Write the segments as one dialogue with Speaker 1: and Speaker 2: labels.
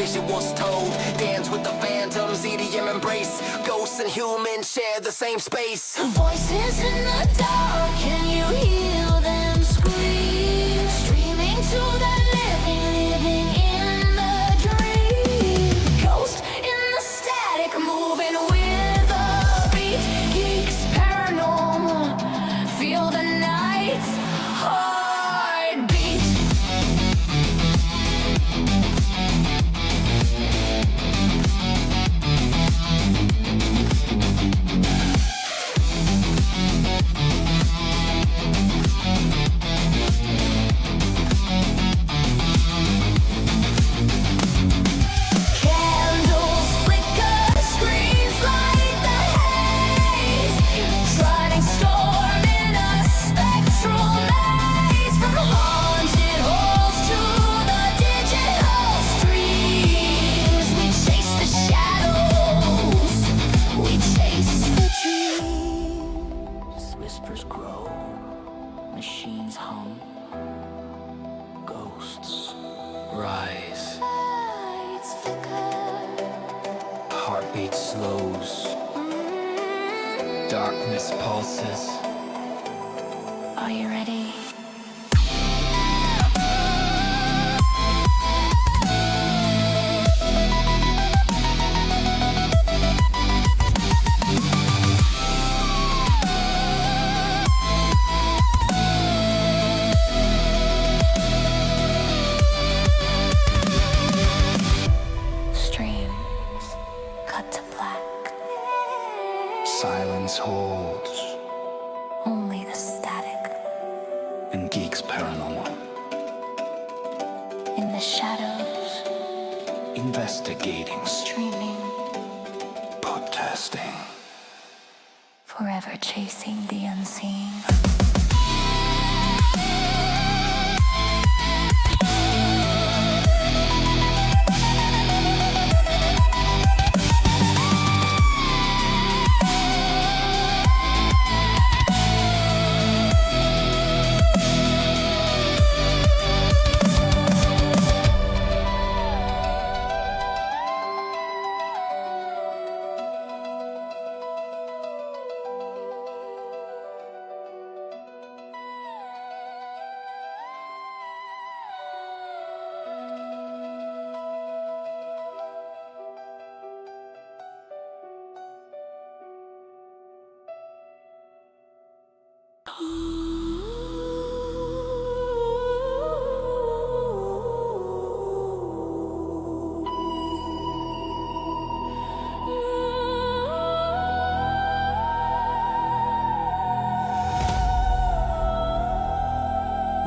Speaker 1: stories you once told. Dance with the phantoms, EDM embrace. Ghosts and humans share the same space.
Speaker 2: Voices in the dark, can you hear them scream? Streaming to the living in the dream. Ghost in the static, moving with a beat. Geeks paranormal, feel the night's heartbeat. Candles flicker, screens light the haze. Trotting storm in a spectral maze. From haunted halls to the digital streams, we chase the shadows, we chase the dreams. Whispers grow, machines hum,
Speaker 1: Ghosts rise,
Speaker 2: lights flicker.
Speaker 1: heartbeat slows, darkness pulses.
Speaker 2: Are you ready? Streams cut to black.
Speaker 1: Silence holds
Speaker 2: Only the static
Speaker 1: in G.E.E.K.S paranormal.
Speaker 2: in the shadows,
Speaker 1: Investigating,
Speaker 2: streaming,
Speaker 1: podcasting.
Speaker 2: forever chasing the unseen.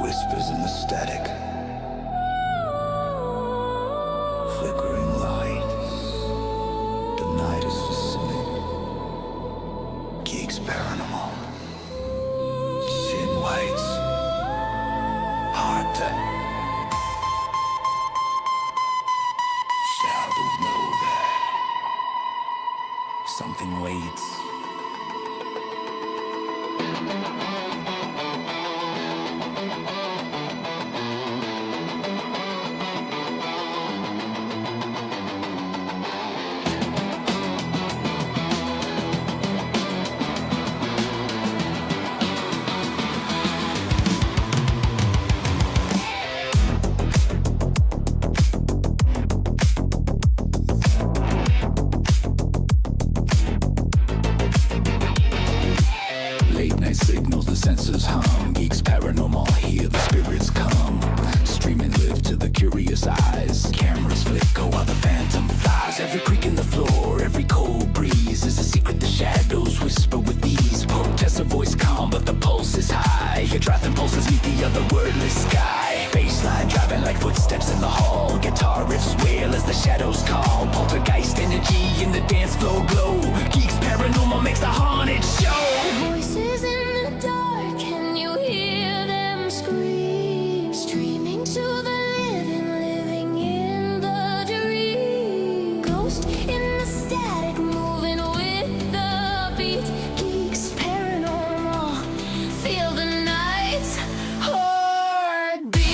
Speaker 1: Whispers in the static, flickering lights. The night is listening. G.E.E.K.S paranormal. Sin whites, heart to shadow know that something waits. Late night signals, the senses hum. G.E.E.K.S paranormal, hear the spirits come. Streaming live to the curious eyes. Cameras flicker while the phantom flies. Every creak in the floor, every cold breeze is a secret the shadows whisper with ease. Protest a voice calm, but the pulse is high. Your driving pulses meet the other wordless sky. Baseline driving like footsteps in the hall. Guitar riffs wail as the shadows call. Poltergeist energy in the dance floor glow. G.E.E.K.S paranormal makes the haunted show.
Speaker 2: Voices in the dark, can you hear them scream? Streaming to the living in the dream. Ghost in the static, moving with the beat. G.E.E.K.S paranormal, feel the night's heartbeat.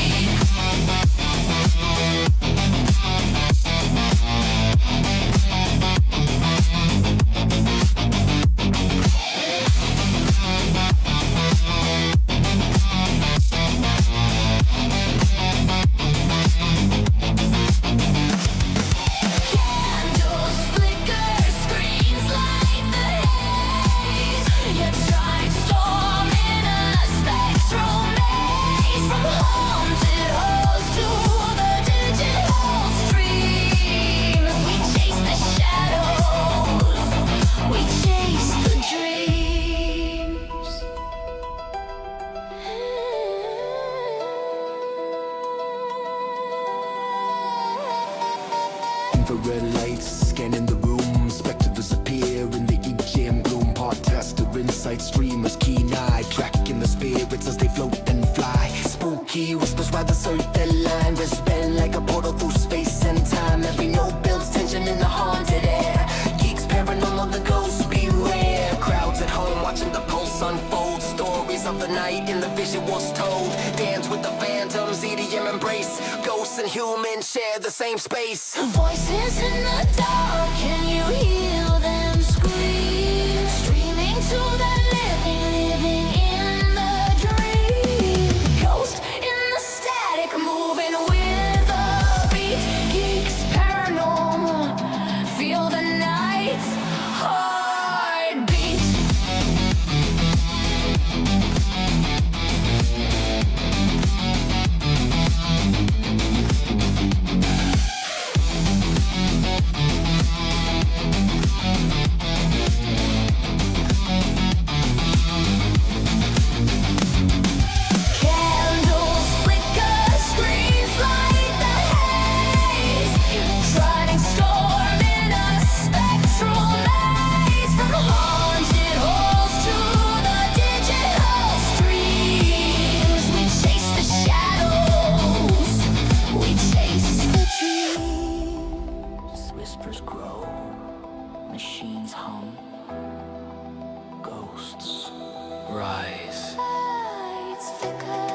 Speaker 1: eyesight streamers, keen-eyed, tracking the spirits as they float and fly. Spooky whispers ride the certain line, bend like a portal through space and time. Every note builds tension in the haunted air. Geeks paranormal, the ghosts beware. Crowds at home watching the pulse unfold. Stories of the night in the vision was told. Dance with the phantoms, EDM embrace. Ghosts and humans share the same space.
Speaker 2: Voices in the dark, can you hear them scream? Streaming to the living in the dream. Ghost in the static, moving with a beat. Geeks paranormal, feel the night's heartbeat. Candles flicker, screens light the haze. Trident storm in a spectral maze. From haunted halls to the digital streams, we chase the shadows, we chase the dreams. Whispers grow, machines hum,
Speaker 1: Ghosts rise,
Speaker 2: lights flicker.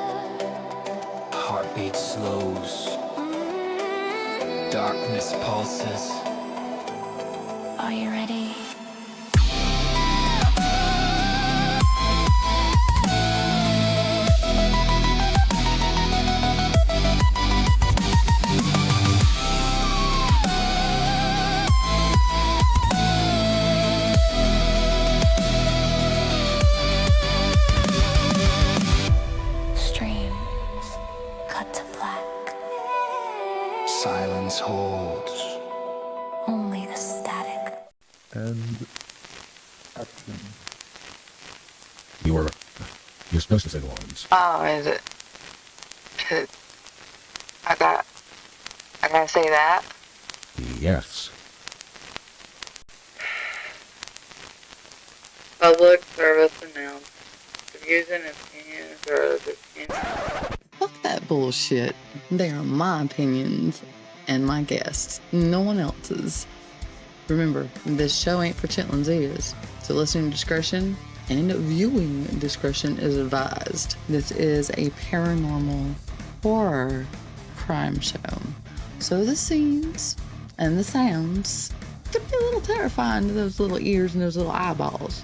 Speaker 1: heartbeat slows, darkness pulses.
Speaker 2: Are you ready? Streams cut to black.
Speaker 1: Silence holds.
Speaker 2: Only the static.
Speaker 3: And action. You're supposed to say the lines.
Speaker 4: Oh, is it? I gotta say that?
Speaker 3: Yes.
Speaker 4: Public service announcement. The views and opinions are the opinions.
Speaker 5: Fuck that bullshit. They are my opinions and my guests, no one else's. Remember, this show ain't for chitlins' ears, so listening discretion and viewing discretion is advised. This is a paranormal horror crime show, so the scenes and the sounds could be a little terrifying to those little ears and those little eyeballs.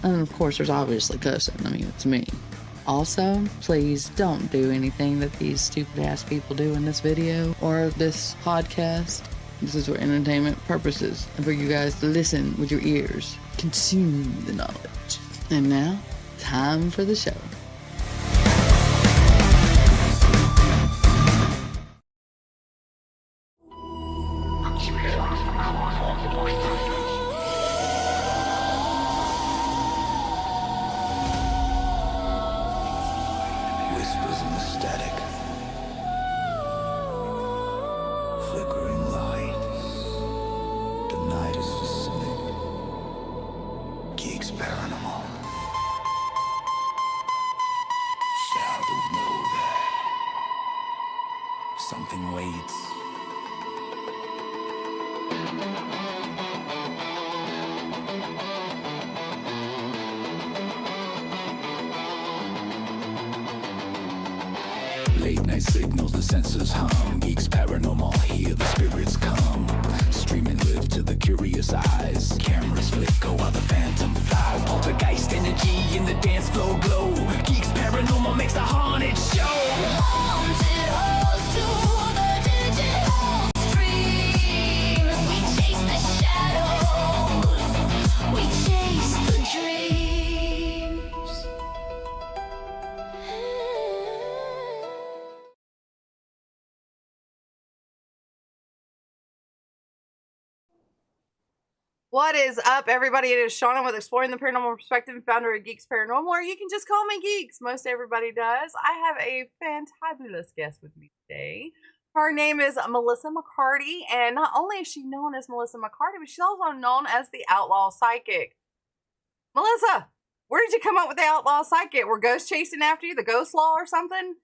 Speaker 5: And of course, there's obviously cussing. I mean, it's me. Also, please don't do anything that these stupid ass people do in this video or this podcast. This is for entertainment purposes and for you guys to listen with your ears, consume the knowledge. And now, time for the show.
Speaker 1: Whispers in the static. Flickering light. The night is descending. G.E.E.K.S paranormal. Shadows know that something waits. Late night signals, the senses hum. G.E.E.K.S paranormal, hear the spirits come. Streaming live to the curious eyes. Cameras flicker while the phantom fly. Poltergeist energy in the dance floor glow. G.E.E.K.S paranormal makes the haunted show.
Speaker 2: Haunted halls to the digital streams. We chase the shadows. We chase the dreams.
Speaker 6: What is up, everybody? It is Shauna with Exploring the Paranormal Perspective, founder of G.E.E.K.S Paranormal, or you can just call me Geeks. Most everybody does. I have a fantabulous guest with me today. Her name is Melissa McCarty, and not only is she known as Melissa McCarty, but she's also known as the Outlaw Psychic. Melissa, Where did you come up with the Outlaw Psychic? Were ghosts chasing after you? The ghost law or something?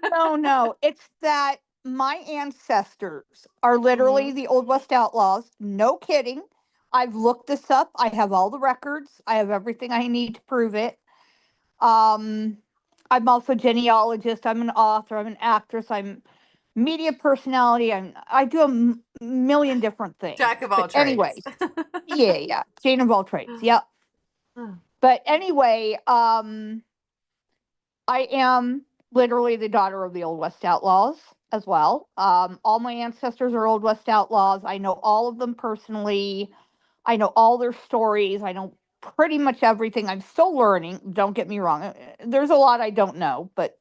Speaker 7: No. It's that my ancestors are literally the Old West Outlaws. No kidding. I've looked this up. I have all the records. I have everything I need to prove it. I'm also a genealogist. I'm an author. I'm an actress. I'm media personality. I do a million different things.
Speaker 6: Jack of all
Speaker 7: But
Speaker 6: trades.
Speaker 7: anyways, yeah. Jane of all trades. Yep. But anyway, I am literally the daughter of the Old West Outlaws as well. All my ancestors are Old West Outlaws. I know all of them personally. I know all their stories. I know pretty much everything. I'm still learning. Don't get me wrong. There's a lot I don't know, but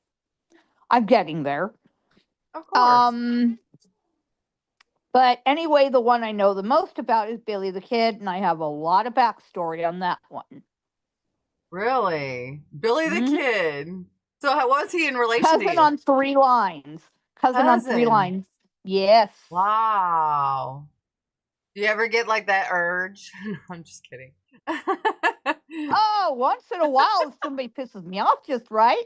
Speaker 7: I'm getting there.
Speaker 6: Of course.
Speaker 7: But anyway, the one I know the most about is Billy the Kid, and I have a lot of backstory on that one.
Speaker 6: Really? Billy the Kid. So how was he in relation to
Speaker 7: Cousin
Speaker 6: you?
Speaker 7: on 3 lines. Cousin on 3 lines. Yes.
Speaker 6: Wow. Do you ever get like that urge? I'm just kidding.
Speaker 7: Oh, once in a while, if somebody pisses me off just right.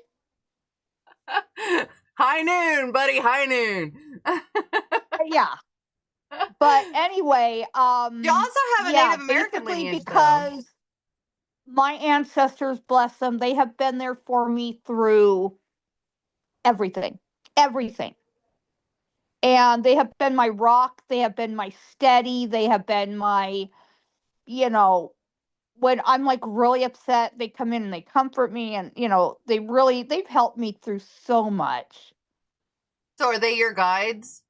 Speaker 6: High noon, buddy. High noon.
Speaker 7: Yeah. But anyway,
Speaker 6: You also have a Native American
Speaker 7: basically
Speaker 6: lineage,
Speaker 7: because my ancestors, bless them, they have been there for me through everything. And they have been my rock, they have been my steady, they have been my, when I'm like really upset, they come in and they comfort me, and they've helped me through so much.
Speaker 6: So are they your guides?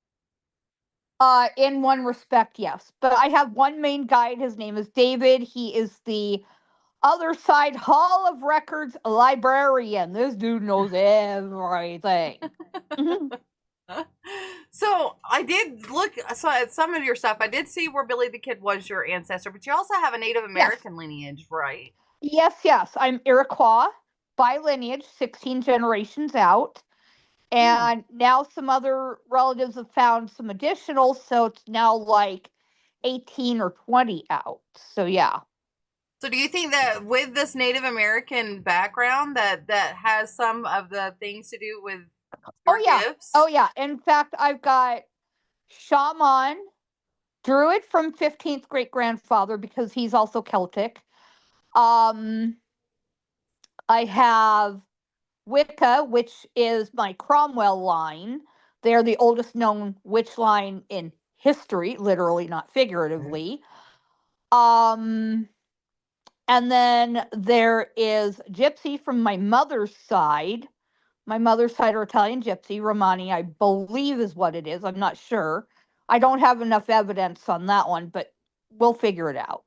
Speaker 7: In one respect, yes. But I have one main guide. His name is David. He is the Other Side Hall of Records librarian. This dude knows everything.
Speaker 6: So I did look at some of your stuff. I did see where Billy the Kid was your ancestor, but you also have a Native American lineage, right?
Speaker 7: Yes. I'm Iroquois by lineage, 16 generations out. And now some other relatives have found some additional, so it's now like 18 or 20 out. So yeah.
Speaker 6: So do you think that with this Native American background that has some of the things to do with your gifts?
Speaker 7: Oh yeah. In fact, I've got shaman, druid from 15th great grandfather because he's also Celtic. I have Wicca, which is my Cromwell line. They're the oldest known witch line in history, literally, not figuratively. And then there is Gypsy from my mother's side. My mother's side are Italian Gypsy. Romani, I believe, is what it is. I'm not sure. I don't have enough evidence on that one, but we'll figure it out.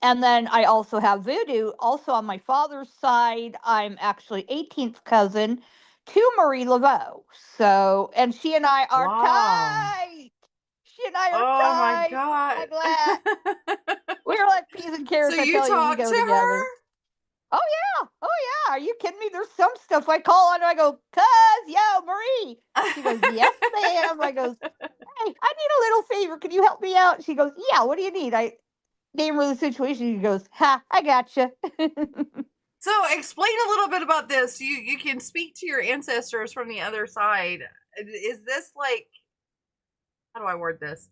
Speaker 7: And then I also have Voodoo. Also on my father's side, I'm actually 18th cousin to Marie Laveau. So, and she and I are tight. She and I are tight.
Speaker 6: My God.
Speaker 7: Like we're like peas and carrots.
Speaker 6: So
Speaker 7: I
Speaker 6: you
Speaker 7: tell you, we
Speaker 6: talk
Speaker 7: go
Speaker 6: to
Speaker 7: together.
Speaker 6: her?
Speaker 7: Oh yeah. Are you kidding me? There's some stuff I call on her. I go, "Cuz, yo, Marie." She goes, "Yes, ma'am." I goes, "Hey, I need a little favor. Can you help me out?" She goes, "Yeah. What do you need?" I name her the situation. She goes, "Ha, I gotcha."
Speaker 6: So explain a little bit about this. You can speak to your ancestors from the other side. Is this like, how do I word this?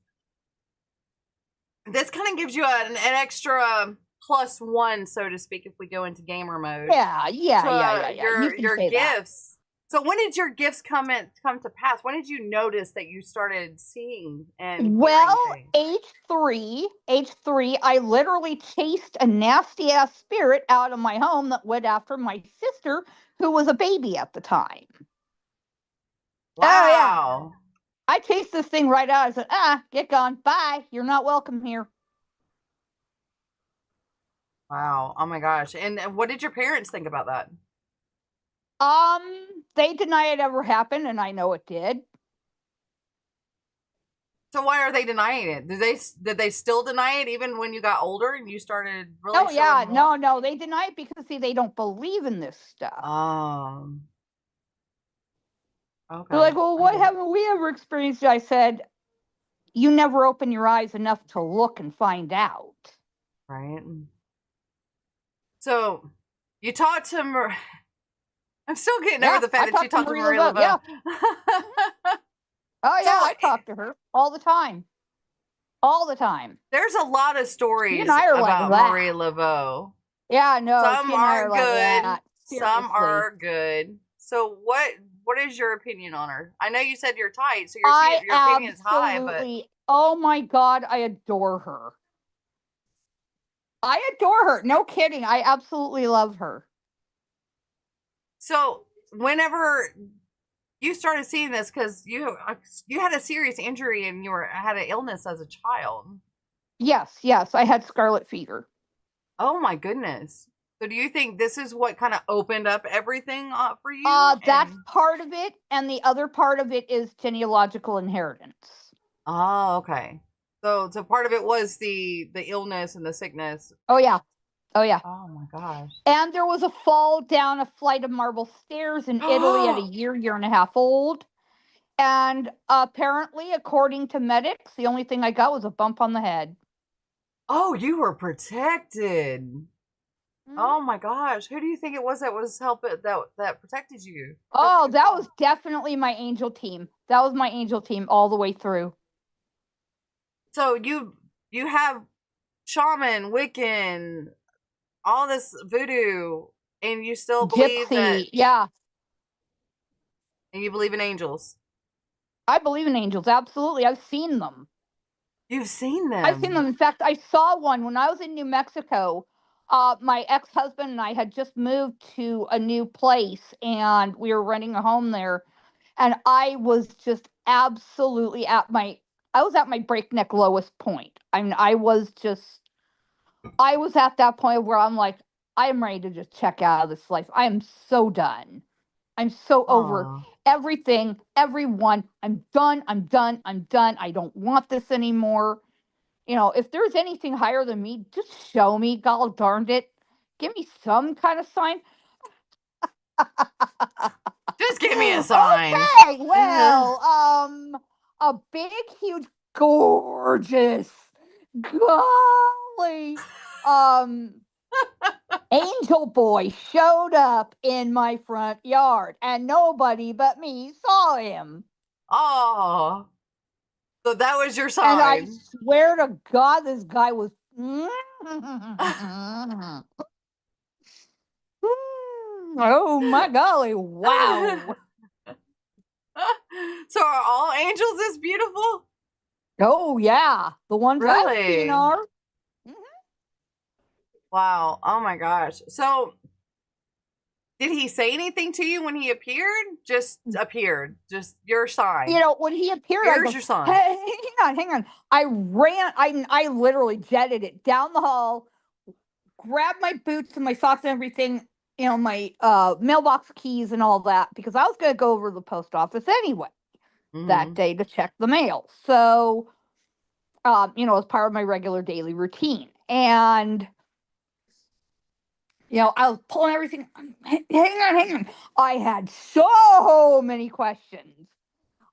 Speaker 6: This kind of gives you an extra +1, so to speak, if we go into gamer mode.
Speaker 7: Yeah.
Speaker 6: Your gifts. So when did your gifts come to pass? When did you notice that you started seeing and
Speaker 7: age 3, I literally chased a nasty ass spirit out of my home that went after my sister, who was a baby at the time.
Speaker 6: Wow.
Speaker 7: Oh yeah. I chased this thing right out. I said, get gone. Bye. You're not welcome here.
Speaker 6: Wow. Oh my gosh. And what did your parents think about that?
Speaker 7: They deny it ever happened, and I know it did.
Speaker 6: So why are they denying it? Did they still deny it even when you got older and you started really?
Speaker 7: Oh yeah, no, they deny it because see, they don't believe in this stuff.
Speaker 6: Okay.
Speaker 7: They're like, well, what haven't we ever experienced? I said, you never open your eyes enough to look and find out.
Speaker 6: Right. So you talked to I'm still getting
Speaker 7: Yeah,
Speaker 6: over the fact
Speaker 7: I
Speaker 6: that you talked to Marie
Speaker 7: Laveau. Yeah.
Speaker 6: Laveau.
Speaker 7: Oh yeah,
Speaker 6: So
Speaker 7: I talk to her all the time. All the time.
Speaker 6: there's a lot of
Speaker 7: She and
Speaker 6: stories
Speaker 7: I are like
Speaker 6: about
Speaker 7: that.
Speaker 6: Marie Laveau.
Speaker 7: Yeah, no,
Speaker 6: Some
Speaker 7: she and I are
Speaker 6: aren't
Speaker 7: like
Speaker 6: good,
Speaker 7: that.
Speaker 6: some
Speaker 7: Seriously.
Speaker 6: are good. So what is your opinion on her? I know you said you're tight, so
Speaker 7: I
Speaker 6: your opinion's high, but
Speaker 7: absolutely, oh my God, I adore her. I adore her. No kidding. I absolutely love her.
Speaker 6: so whenever you started seeing this, because you had a serious injury and had an illness as a child.
Speaker 7: Yes, yes, I had scarlet fever.
Speaker 6: Oh my goodness. So do you think this is what kind of opened up everything up for you?
Speaker 7: That's
Speaker 6: And
Speaker 7: part of it, and the other part of it is genealogical inheritance.
Speaker 6: oh, okay. So part of it was the illness and the sickness.
Speaker 7: Oh yeah. Oh yeah.
Speaker 6: Oh my gosh.
Speaker 7: And there was a fall down a flight of marble stairs in Italy at a year and a half old. And apparently, according to medics, the only thing I got was a bump on the head.
Speaker 6: Oh, you were protected.
Speaker 7: Mhm.
Speaker 6: Oh my gosh. Who do you think it was that was helping that protected you?
Speaker 7: Oh, that was definitely my angel team. That was my angel team all the way through.
Speaker 6: So you have shaman, Wiccan, all this voodoo, and you still believe that,
Speaker 7: Gypsy, yeah.
Speaker 6: and you believe in angels.
Speaker 7: I believe in angels, absolutely. I've seen them.
Speaker 6: You've seen
Speaker 7: I've seen
Speaker 6: them.
Speaker 7: them. In fact, I saw one when I was in New Mexico. My ex-husband and I had just moved to a new place, and we were renting a home there. And I was just absolutely I was at my breakneck lowest point. I mean, I was at that point where I'm like, I am ready to just check out of this life. I am so done. I'm so over
Speaker 6: Oh.
Speaker 7: everything, everyone. I'm done. I'm done. I'm done. I don't want this anymore. If there's anything higher than me, just show me. God darned it. Give me some kind of sign.
Speaker 6: Just give me a sign.
Speaker 7: Okay, well, a big, huge, gorgeous, golly, angel boy showed up in my front yard, and nobody but me saw him.
Speaker 6: Oh. So that was your
Speaker 7: And I
Speaker 6: sign.
Speaker 7: swear to God, this guy was. Oh my golly! Wow.
Speaker 6: So are all angels this beautiful?
Speaker 7: Oh yeah, the ones I've seen
Speaker 6: Really?
Speaker 7: are. Mhm.
Speaker 6: Wow. Oh my gosh. So did he say anything to you when he appeared? Just appeared. Just your sign.
Speaker 7: When he appeared, I
Speaker 6: Here's
Speaker 7: go,
Speaker 6: your sign.
Speaker 7: hey, hang on. I ran, I literally jetted it down the hall, grabbed my boots and my socks and everything, my mailbox keys and all that, because I was going to go over to the post office anyway that
Speaker 6: Mm-hmm.
Speaker 7: day to check the mail. So, as part of my regular daily routine. And I was pulling everything. Hang on. I had so many questions.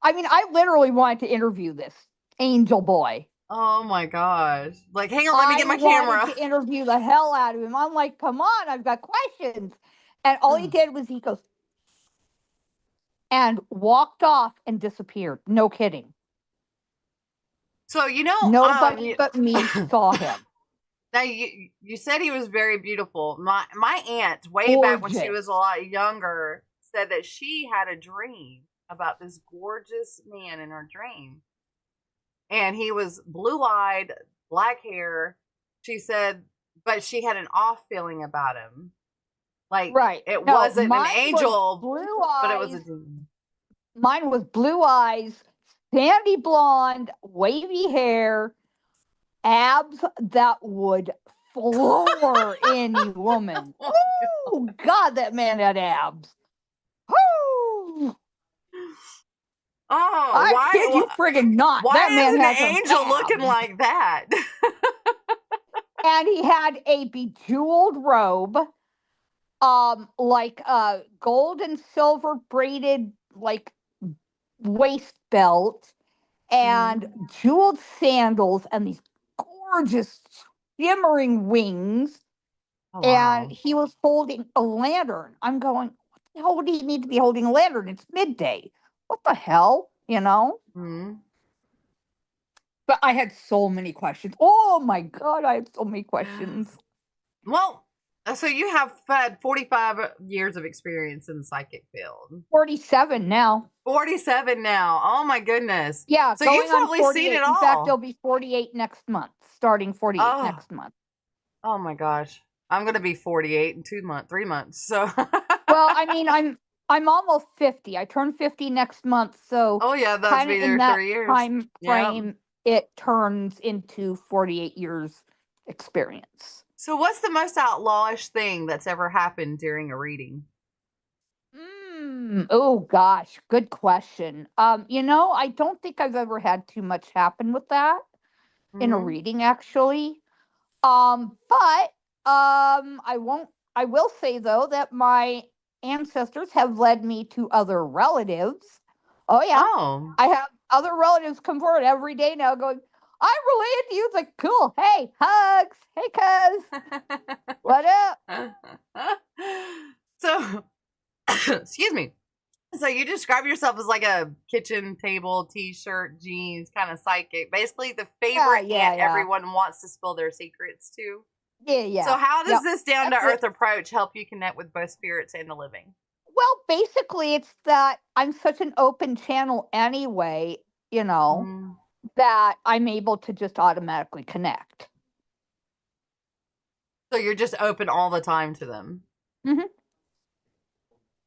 Speaker 7: I mean, I literally wanted to interview this angel boy.
Speaker 6: Oh my gosh. Like, hang on, let me
Speaker 7: I
Speaker 6: get my
Speaker 7: wanted
Speaker 6: camera.
Speaker 7: to interview the hell out of him. I'm like, come on, I've got questions. And all he did was he goes and walked off and disappeared. No kidding.
Speaker 6: So
Speaker 7: Nobody but me saw him.
Speaker 6: now you said he was very beautiful. My aunt, way back when she was
Speaker 7: Gorgeous.
Speaker 6: a lot younger, said that she had a dream about this gorgeous man in her dream. And he was blue-eyed, black hair. She said, but she had an off feeling about him. Like
Speaker 7: Right.
Speaker 6: it
Speaker 7: No,
Speaker 6: wasn't an
Speaker 7: mine was
Speaker 6: angel,
Speaker 7: blue
Speaker 6: but it was a
Speaker 7: eyes.
Speaker 6: demon.
Speaker 7: Mine was blue eyes, sandy blonde, wavy hair, abs that would floor any woman. Oh God, that man had abs. Woo!
Speaker 6: Oh,
Speaker 7: I kid you friggin' not. That
Speaker 6: why is
Speaker 7: man
Speaker 6: an
Speaker 7: had some
Speaker 6: angel looking
Speaker 7: abs.
Speaker 6: like that?
Speaker 7: And he had a bejeweled robe, like gold and silver braided like waist belt, and jeweled sandals, and these gorgeous shimmering wings.
Speaker 6: Oh,
Speaker 7: and
Speaker 6: wow.
Speaker 7: he was holding a lantern. I'm going, what the hell would he need to be holding a lantern? It's midday. What the hell? You know?
Speaker 6: Mhm.
Speaker 7: But I had so many questions. Oh my God, I had so many questions.
Speaker 6: Well, so you have had 45 years of experience in the psychic field.
Speaker 7: 47 now.
Speaker 6: 47 now. Oh my goodness.
Speaker 7: Yeah,
Speaker 6: So you've
Speaker 7: going on
Speaker 6: totally seen
Speaker 7: 48.
Speaker 6: it
Speaker 7: In fact,
Speaker 6: all.
Speaker 7: it'll be 48 next month, starting 48
Speaker 6: Oh,
Speaker 7: next month.
Speaker 6: oh my gosh. I'm going to be 48 in 3 months. So,
Speaker 7: Well, I mean, I'm almost 50. I turn 50 next month, so
Speaker 6: oh yeah, that's
Speaker 7: kind
Speaker 6: be
Speaker 7: of in
Speaker 6: there
Speaker 7: that
Speaker 6: 3 years.
Speaker 7: time
Speaker 6: Yep.
Speaker 7: frame, it turns into 48 years experience.
Speaker 6: So, what's the most outlawish thing that's ever happened during a reading?
Speaker 7: Oh gosh, good question. I don't think I've ever had too much happen with that in a
Speaker 6: Hmm.
Speaker 7: reading, actually. But I will say though that my ancestors have led me to other relatives. Oh yeah.
Speaker 6: Oh.
Speaker 7: I have other relatives come forward every day now going, I'm related to you. It's like, cool. Hey, hugs. Hey, cuz. What up?
Speaker 6: So, excuse me. So you describe yourself as like a kitchen table, t-shirt, jeans kind of psychic. Basically the
Speaker 7: Yeah,
Speaker 6: favorite
Speaker 7: yeah,
Speaker 6: aunt
Speaker 7: yeah.
Speaker 6: everyone wants to spill their secrets to.
Speaker 7: Yeah,
Speaker 6: So
Speaker 7: yeah.
Speaker 6: how does
Speaker 7: Yep.
Speaker 6: this down to
Speaker 7: That's it.
Speaker 6: earth approach help you connect with both spirits and the living?
Speaker 7: Well, basically, it's that I'm such an open channel anyway, you know,
Speaker 6: Mm.
Speaker 7: that I'm able to just automatically connect.
Speaker 6: So you're just open all the time to them.
Speaker 7: Hmm.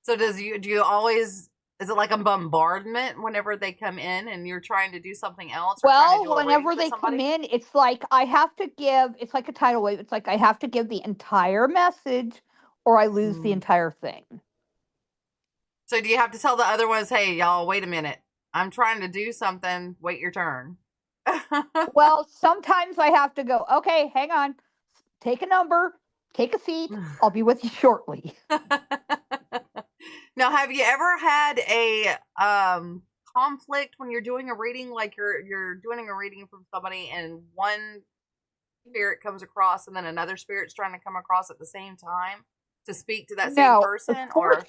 Speaker 6: So do you always, is it like a bombardment whenever they come in and you're trying to do something else or trying to
Speaker 7: Well,
Speaker 6: do a reading
Speaker 7: whenever
Speaker 6: for
Speaker 7: they come
Speaker 6: somebody?
Speaker 7: in, it's like I have to give, it's like a tidal wave. It's like I have to give the entire message or I lose the
Speaker 6: Mm.
Speaker 7: entire thing.
Speaker 6: So do you have to tell the other ones, hey, y'all, wait a minute. I'm trying to do something. Wait your turn.
Speaker 7: Well, sometimes I have to go, okay, hang on, take a number, take a seat. I'll be with you shortly.
Speaker 6: Now, have you ever had a conflict when you're doing a reading, like you're doing a reading from somebody and one spirit comes across and then another spirit's trying to come across at the same time to speak to that same
Speaker 7: No,
Speaker 6: person? Or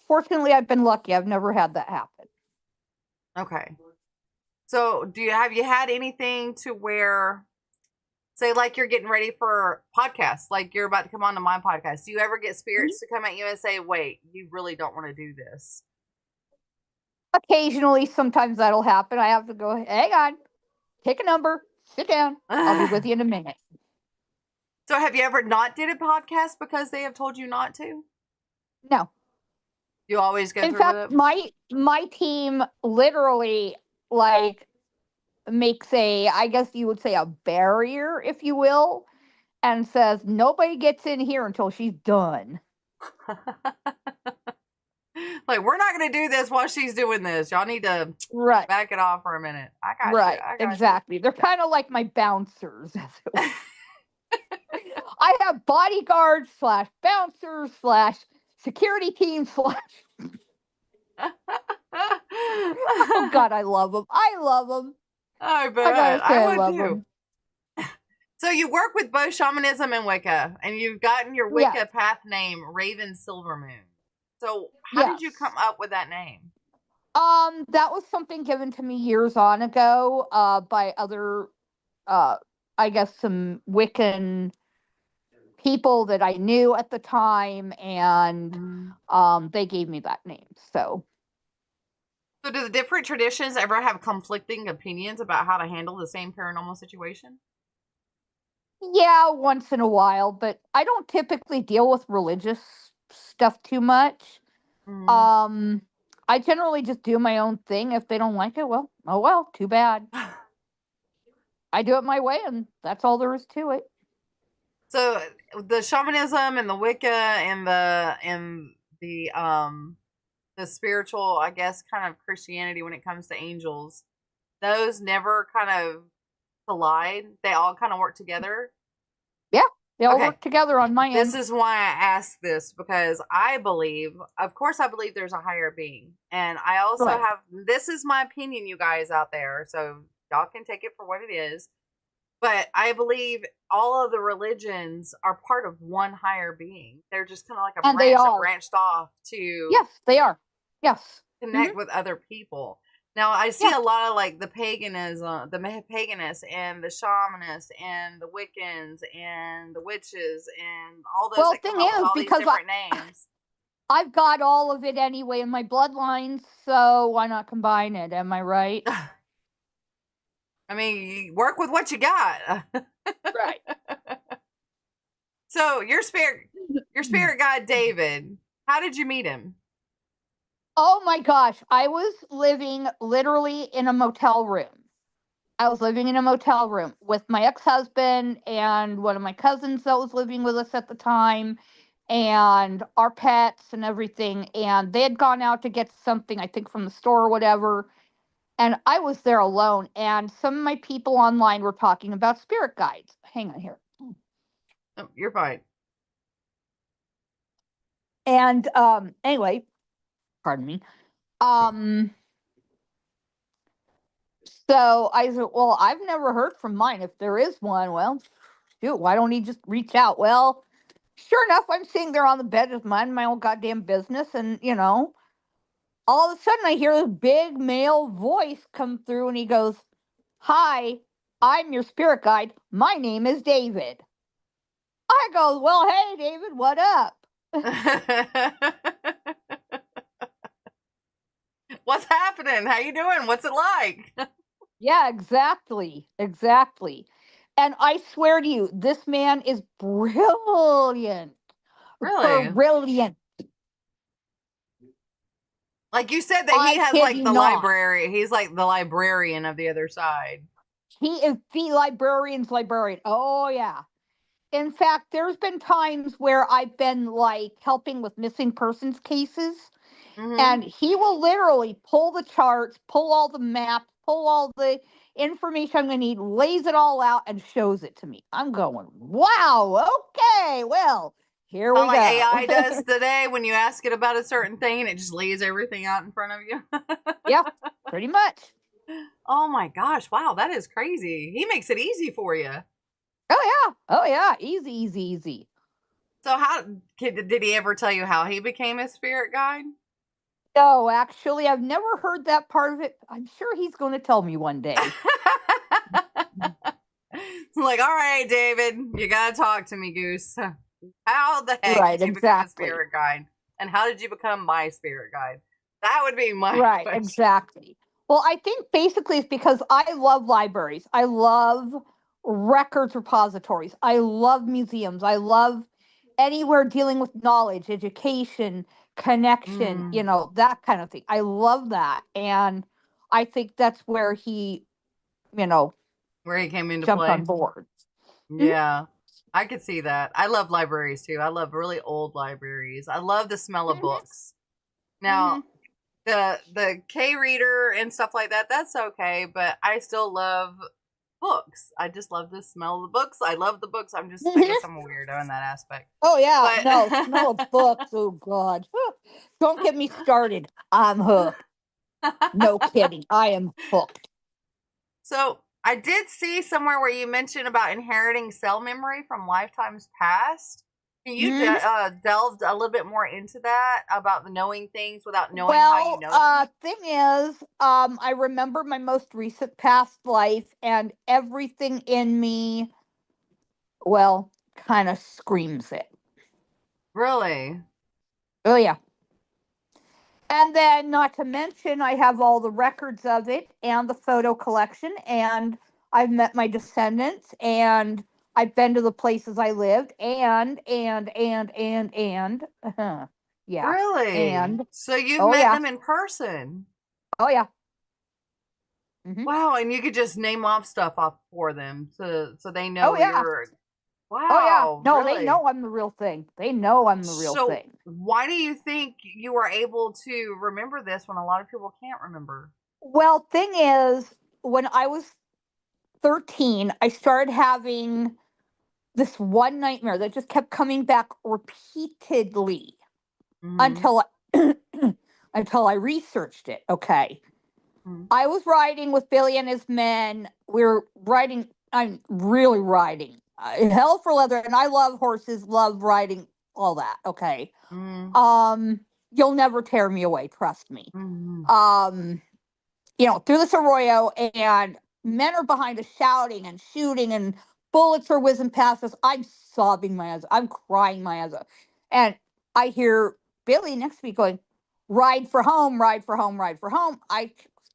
Speaker 7: fortunately, I've been lucky. I've never had that happen.
Speaker 6: okay. So, have you had anything to where, say, like you're getting ready for podcasts, like you're about to come on to my podcast? Do you ever get
Speaker 7: Mhm.
Speaker 6: spirits to come at you and say, "Wait, you really don't want to do this"?
Speaker 7: Occasionally, sometimes that'll happen. I have to go, hang on, take a number, sit down. I'll be with you in a minute.
Speaker 6: So, have you ever not did a podcast because they have told you not to?
Speaker 7: No.
Speaker 6: You always go
Speaker 7: In
Speaker 6: through with
Speaker 7: fact,
Speaker 6: it.
Speaker 7: my team literally like makes I guess you would say a barrier, if you will, and says nobody gets in here until she's done.
Speaker 6: Like, we're not going to do this while she's doing this. Y'all need to
Speaker 7: Right.
Speaker 6: back it off for a minute. I got you.
Speaker 7: Right.
Speaker 6: I got
Speaker 7: Exactly. They're kind of like my bouncers. I have bodyguards slash bouncers slash security team slash.
Speaker 6: you.
Speaker 7: Oh God, I love them. I love them.
Speaker 6: I
Speaker 7: I
Speaker 6: bet.
Speaker 7: gotta say,
Speaker 6: I
Speaker 7: I
Speaker 6: would
Speaker 7: love
Speaker 6: too.
Speaker 7: them.
Speaker 6: So you work with both shamanism and Wicca, and you've gotten your
Speaker 7: Yes.
Speaker 6: Wicca path name Raven Silvermoon. So how did
Speaker 7: Yes.
Speaker 6: you come up with that name?
Speaker 7: That was something given to me years on ago, by other, I guess some Wiccan people that I knew at the time, and
Speaker 6: Mm.
Speaker 7: they gave me that name. So
Speaker 6: So do the different traditions ever have conflicting opinions about how to handle the same paranormal situation?
Speaker 7: yeah, once in a while, but I don't typically deal with religious stuff too much.
Speaker 6: Mm.
Speaker 7: Um, I generally just do my own thing. If they don't like it, well, oh well, too bad. I do it my way, and that's all there is to it.
Speaker 6: So the shamanism and the Wicca and the spiritual, I guess, kind of Christianity when it comes to angels, those never kind of collide. They all kind of work together.
Speaker 7: Yeah, they all
Speaker 6: Okay.
Speaker 7: work together on my
Speaker 6: This
Speaker 7: end.
Speaker 6: is why I ask this, because I believe, of course, I believe there's a higher being. And I also
Speaker 7: Right.
Speaker 6: have, this is my opinion, you guys out there. So y'all can take it for what it is. But I believe all of the religions are part of one higher being. They're just kind of like a
Speaker 7: And they
Speaker 6: branch that
Speaker 7: are.
Speaker 6: branched off to
Speaker 7: Yes, they are. Yes.
Speaker 6: connect with other people. Now I see
Speaker 7: Yeah.
Speaker 6: a lot of like the paganism, the paganists and the shamanists and the Wiccans and the witches and all those
Speaker 7: Well,
Speaker 6: that come
Speaker 7: thing
Speaker 6: up with
Speaker 7: is,
Speaker 6: all these
Speaker 7: because
Speaker 6: different names.
Speaker 7: I've got all of it anyway in my bloodline, so why not combine it? Am I right?
Speaker 6: I mean, you work with what you got.
Speaker 7: Right.
Speaker 6: So your spirit guide David, how did you meet him?
Speaker 7: Oh my gosh, I was living literally in a motel room. I was living in a motel room with my ex-husband and one of my cousins that was living with us at the time, and our pets and everything. And they had gone out to get something, I think, from the store or whatever. And I was there alone. And some of my people online were talking about spirit guides. Hang on here.
Speaker 6: Oh, you're fine.
Speaker 7: And anyway, pardon me. So I said, well, I've never heard from mine. If there is one, well, shoot, why don't he just reach out? Well, sure enough, I'm sitting there on the bed, just minding my own goddamn business. And, all of a sudden I hear this big male voice come through and he goes, "Hi, I'm your spirit guide. My name is David." I go, "Well, hey, David, what up?"
Speaker 6: What's happening? How you doing? What's it like?
Speaker 7: Yeah, exactly. Exactly. And I swear to you, this man is brilliant.
Speaker 6: Really?
Speaker 7: Brilliant.
Speaker 6: Like you said that
Speaker 7: I
Speaker 6: he has
Speaker 7: kid
Speaker 6: like
Speaker 7: you
Speaker 6: the
Speaker 7: not.
Speaker 6: library. He's like the librarian of the other side.
Speaker 7: He is the librarian's librarian. Oh, yeah. In fact, there's been times where I've been like helping with missing persons cases,
Speaker 6: Mm-hmm.
Speaker 7: and he will literally pull the charts, pull all the maps, pull all the information I'm going to need, lays it all out, and shows it to me. I'm going, wow, okay, well, here
Speaker 6: Kind of
Speaker 7: we
Speaker 6: like
Speaker 7: go.
Speaker 6: AI does today when you ask it about a certain thing and it just lays everything out in front of you.
Speaker 7: Yeah, pretty much.
Speaker 6: Oh my gosh! Wow, that is crazy. He makes it easy for you.
Speaker 7: Oh, yeah, easy, easy, easy.
Speaker 6: So how did he ever tell you how he became a spirit guide?
Speaker 7: No, actually, I've never heard that part of it. I'm sure he's going to tell me one day.
Speaker 6: Like, all right, David, you gotta talk to me, Goose. How the heck
Speaker 7: Right,
Speaker 6: did you become a
Speaker 7: exactly.
Speaker 6: spirit guide? And how did you become my spirit guide? That would be my
Speaker 7: Right,
Speaker 6: question.
Speaker 7: exactly. Well, I think basically it's because I love libraries. I love records repositories. I love museums. I love anywhere dealing with knowledge, education, connection,
Speaker 6: Mm,
Speaker 7: that kind of thing. I love that. And I think that's where he, you know,
Speaker 6: where he came into
Speaker 7: jumped on
Speaker 6: play.
Speaker 7: board. Mhm,
Speaker 6: Yeah, I could see that. I love libraries too. I love really old libraries. I love the smell of
Speaker 7: mhm,
Speaker 6: books. Now,
Speaker 7: mhm.
Speaker 6: the K reader and stuff like that, that's okay, but I still love books. I just love the smell of the books. I love the books. I guess
Speaker 7: Mhm.
Speaker 6: I'm a weirdo in that aspect.
Speaker 7: Oh yeah, no, smell of
Speaker 6: But
Speaker 7: books. Oh God, don't get me started. I'm hooked. No kidding, I am hooked.
Speaker 6: so I did see somewhere where you mentioned about inheriting cell memory from lifetimes past. Can you
Speaker 7: Mhm.
Speaker 6: delved a little bit more into that about the knowing things without knowing how you
Speaker 7: Well,
Speaker 6: know them?
Speaker 7: thing is, I remember my most recent past life, and everything in me, well, kind of screams it.
Speaker 6: Really?
Speaker 7: Oh yeah. And then, not to mention, I have all the records of it and the photo collection, and I've met my descendants, and I've been to the places I lived, and, yeah,
Speaker 6: Really?
Speaker 7: and,
Speaker 6: So you've
Speaker 7: oh
Speaker 6: met
Speaker 7: yeah,
Speaker 6: them in person?
Speaker 7: oh yeah, hmm
Speaker 6: Wow, and you could just name off stuff off for them so they
Speaker 7: oh
Speaker 6: know
Speaker 7: yeah,
Speaker 6: you're
Speaker 7: oh yeah.
Speaker 6: wow,
Speaker 7: No, they
Speaker 6: really?
Speaker 7: know I'm the real thing. They know I'm the real
Speaker 6: So
Speaker 7: thing.
Speaker 6: why do you think you were able to remember this when a lot of people can't remember?
Speaker 7: Well, thing is, when I was 13, I started having this one nightmare that just kept coming back repeatedly
Speaker 6: Mm-hmm.
Speaker 7: until until I researched it. Okay.
Speaker 6: Mm-hmm.
Speaker 7: I was riding with Billy and his men. We were riding I'm really riding. Hell for leather, and I love horses, love riding, all that. Okay. You'll never tear me away, trust me. Through this arroyo, and men are behind us shouting and shooting, and bullets are whizzing past us. I'm sobbing my ass. I'm crying my ass off. And I hear Billy next to me going, "Ride for home, ride for home, ride for home."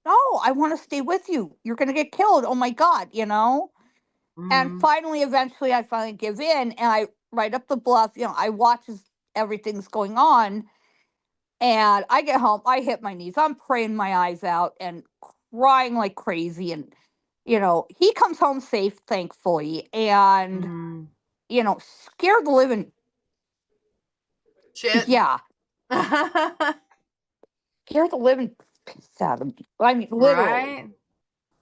Speaker 7: No, I want to stay with you. You're going to get killed. Oh my God, And eventually, I finally give in, and I ride up the bluff. I watch as everything's going on, and I get home. I hit my knees. I'm praying my eyes out and crying like crazy. And he comes home safe, thankfully, and scared the living
Speaker 6: Shit.
Speaker 7: yeah, scared the living piss out of me. I mean, literally.
Speaker 6: Right?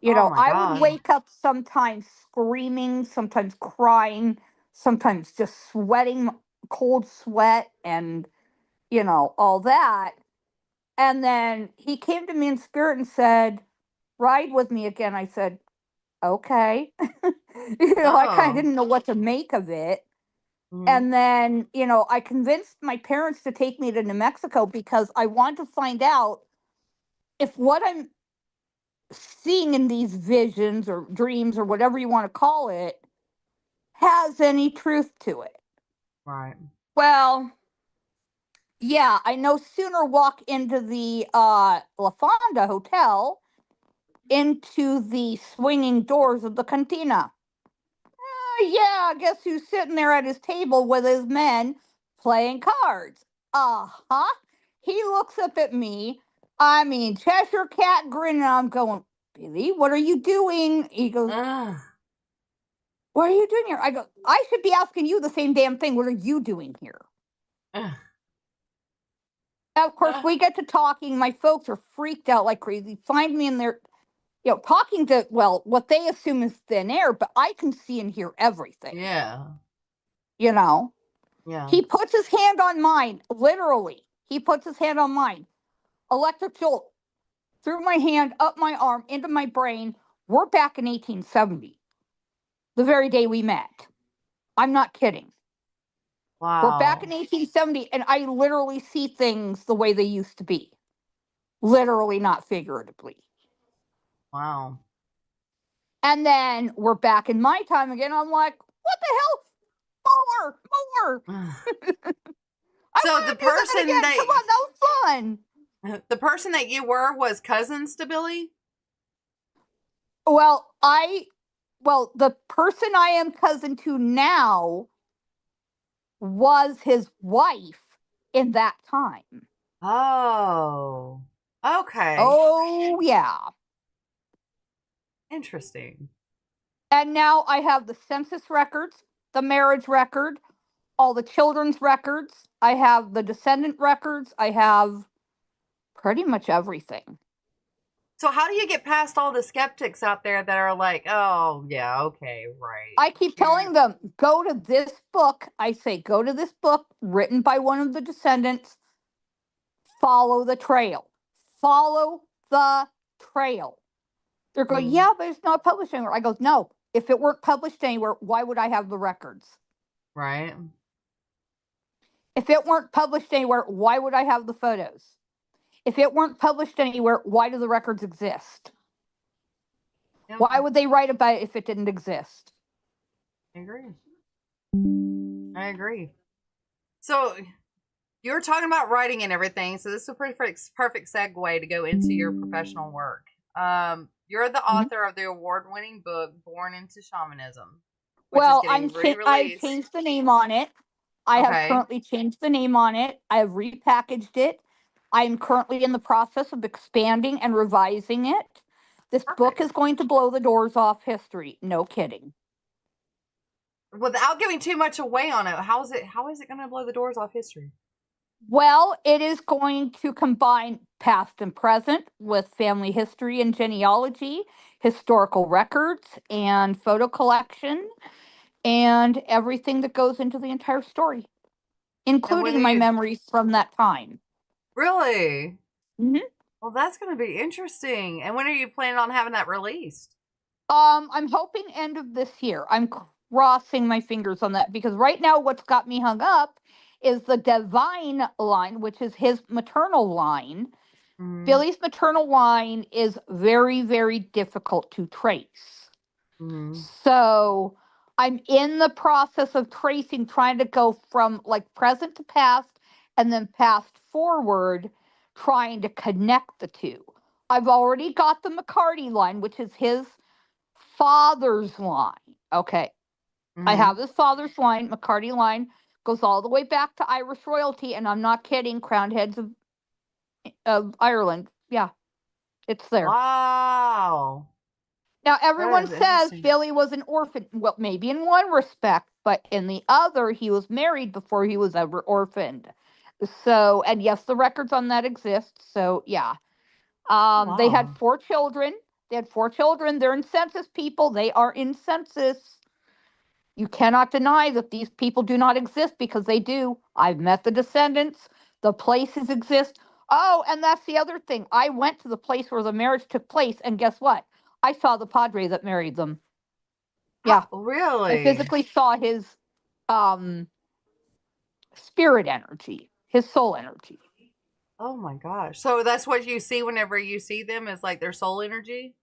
Speaker 6: Oh my
Speaker 7: I would
Speaker 6: God.
Speaker 7: wake up sometimes screaming, sometimes crying, sometimes just sweating, cold sweat, and, all that. And then he came to me in spirit and said, "Ride with me again." I said, "Okay." I kind of
Speaker 6: Oh.
Speaker 7: didn't know what to make of it.
Speaker 6: Mhm.
Speaker 7: And then, I convinced my parents to take me to New Mexico because I wanted to find out if what I'm seeing in these visions or dreams or whatever you want to call it has any truth to it.
Speaker 6: Right.
Speaker 7: Well, yeah, I no sooner walk into the La Fonda Hotel, into the swinging doors of the cantina. Yeah, guess who's sitting there at his table with his men playing cards? Uh-huh. He looks up at me. I mean, Cheshire Cat grinning. I'm going, "Billy, what are you doing?" He goes, "What are you doing here?" I go, "I should be asking you the same damn thing. What are you doing here?" Of course, we get to talking. My folks are freaked out like crazy. Find me in there, talking to, well, what they assume is thin air, but I can see and hear everything.
Speaker 6: Yeah.
Speaker 7: Yeah.
Speaker 6: He
Speaker 7: puts his hand on mine, literally. He puts his hand on mine. Electric jolt through my hand, up my arm, into my brain. We're back in 1870, the very day we met. I'm not kidding.
Speaker 6: Wow.
Speaker 7: We're back in 1870, and I literally see things the way they used to be. Literally, not figuratively.
Speaker 6: Wow.
Speaker 7: And then we're back in my time again. I'm like, what the hell? More.
Speaker 6: So the person
Speaker 7: again.
Speaker 6: that
Speaker 7: Come on, that was fun.
Speaker 6: the person that you were was cousins to Billy?
Speaker 7: Well, the person I am cousin to now was his wife in that time.
Speaker 6: Oh. Okay.
Speaker 7: Oh, yeah.
Speaker 6: Interesting.
Speaker 7: And now I have the census records, the marriage record, all the children's records. I have the descendant records. I have pretty much everything.
Speaker 6: So how do you get past all the skeptics out there that are like, "Oh, yeah, okay, right."
Speaker 7: I keep telling them, go to this book. I say, go to this book written by one of the descendants. Follow the trail. Follow the trail. They're going, "Yeah, but it's not published anywhere." I go, "No, if it weren't published anywhere, why would I have the records?
Speaker 6: Right.
Speaker 7: If it weren't published anywhere, why would I have the photos? If it weren't published anywhere, why do the records exist?
Speaker 6: Yep.
Speaker 7: Why would they write about it if it didn't exist?"
Speaker 6: I agree. So you were talking about writing and everything, so this is a perfect segue to go into your professional work. You're the author of the award-winning book Born into Shamanism, which is getting
Speaker 7: I've
Speaker 6: re-released.
Speaker 7: changed the name on it. I have currently changed the name on it. I have repackaged it. I am currently in the process of expanding and revising it. This book is going to blow the doors off history. No kidding.
Speaker 6: Without giving too much away on it, how is it going to blow the doors off history?
Speaker 7: Well, it is going to combine past and present with family history and genealogy, historical records, and photo collection, and everything that goes into the entire story, including my memories from that time.
Speaker 6: Really?
Speaker 7: Mm-hmm.
Speaker 6: Well, that's going to be interesting. And when are you planning on having that released?
Speaker 7: I'm hoping end of this year. I'm crossing my fingers on that because right now what's got me hung up is the divine line, which is his maternal line.
Speaker 6: Mhm.
Speaker 7: Billy's maternal line is very, very difficult to trace.
Speaker 6: Mhm.
Speaker 7: So I'm in the process of tracing, trying to go from like present to past and then past forward, trying to connect the two. I've already got the McCarty line, which is his father's line. Okay. I
Speaker 6: Mhm.
Speaker 7: have his father's line, McCarty line, goes all the way back to Irish royalty, and I'm not kidding, crowned heads of Ireland. Yeah, it's there.
Speaker 6: Wow.
Speaker 7: Now,
Speaker 6: That
Speaker 7: everyone
Speaker 6: is
Speaker 7: says
Speaker 6: interesting.
Speaker 7: Billy was an orphan. Well, maybe in one respect, but in the other, he was married before he was ever orphaned. So, and yes, the records on that exist. So, yeah. They had
Speaker 6: Wow.
Speaker 7: 4 children. They had 4 children. They're in census people. They are in census. You cannot deny that these people do not exist because they do. I've met the descendants. The places exist. Oh, and that's the other thing. I went to the place where the marriage took place, and guess what? I saw the padre that married them. Yeah, I
Speaker 6: Really?
Speaker 7: physically saw his um spirit energy, his soul energy.
Speaker 6: Oh my gosh. So that's what you see whenever you see them is like their soul energy?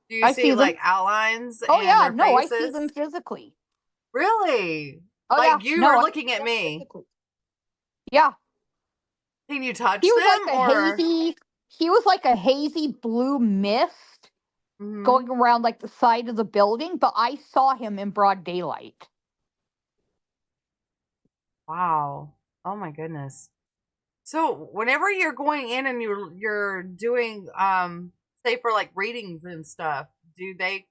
Speaker 6: Do you
Speaker 7: I
Speaker 6: see
Speaker 7: see them.
Speaker 6: like outlines
Speaker 7: Oh
Speaker 6: and
Speaker 7: yeah,
Speaker 6: their
Speaker 7: no, I see them
Speaker 6: faces?
Speaker 7: physically.
Speaker 6: Really?
Speaker 7: Oh yeah,
Speaker 6: Like you
Speaker 7: no,
Speaker 6: were
Speaker 7: I
Speaker 6: looking
Speaker 7: see
Speaker 6: at
Speaker 7: them
Speaker 6: me.
Speaker 7: physically. Yeah,
Speaker 6: Can you
Speaker 7: he
Speaker 6: touch
Speaker 7: was like
Speaker 6: them
Speaker 7: a
Speaker 6: or?
Speaker 7: hazy. He was like a hazy blue mist
Speaker 6: Mhm.
Speaker 7: going around like the side of the building, but I saw him in broad daylight.
Speaker 6: Wow. Oh my goodness. So whenever you're going in and you're doing say for like readings and stuff, do they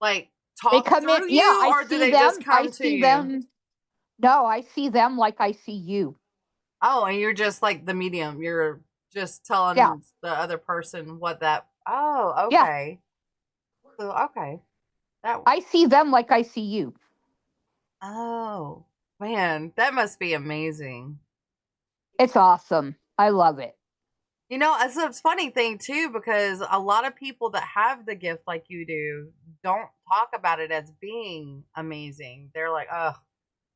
Speaker 6: like
Speaker 7: They
Speaker 6: talk
Speaker 7: come in.
Speaker 6: through
Speaker 7: Yeah,
Speaker 6: you
Speaker 7: I
Speaker 6: or do
Speaker 7: see
Speaker 6: they just
Speaker 7: them. I
Speaker 6: come to
Speaker 7: see
Speaker 6: you?
Speaker 7: them. No, I see them like I see you.
Speaker 6: Oh, and you're just like the medium. You're just
Speaker 7: Yeah,
Speaker 6: telling the other person what that. Oh,
Speaker 7: yeah.
Speaker 6: okay. So okay. That.
Speaker 7: I see them like I see you.
Speaker 6: Oh, man, that must be amazing.
Speaker 7: It's awesome. I love it.
Speaker 6: You know, it's a funny thing too because a lot of people that have the gift like you do don't talk about it as being amazing. They're like, "Oh,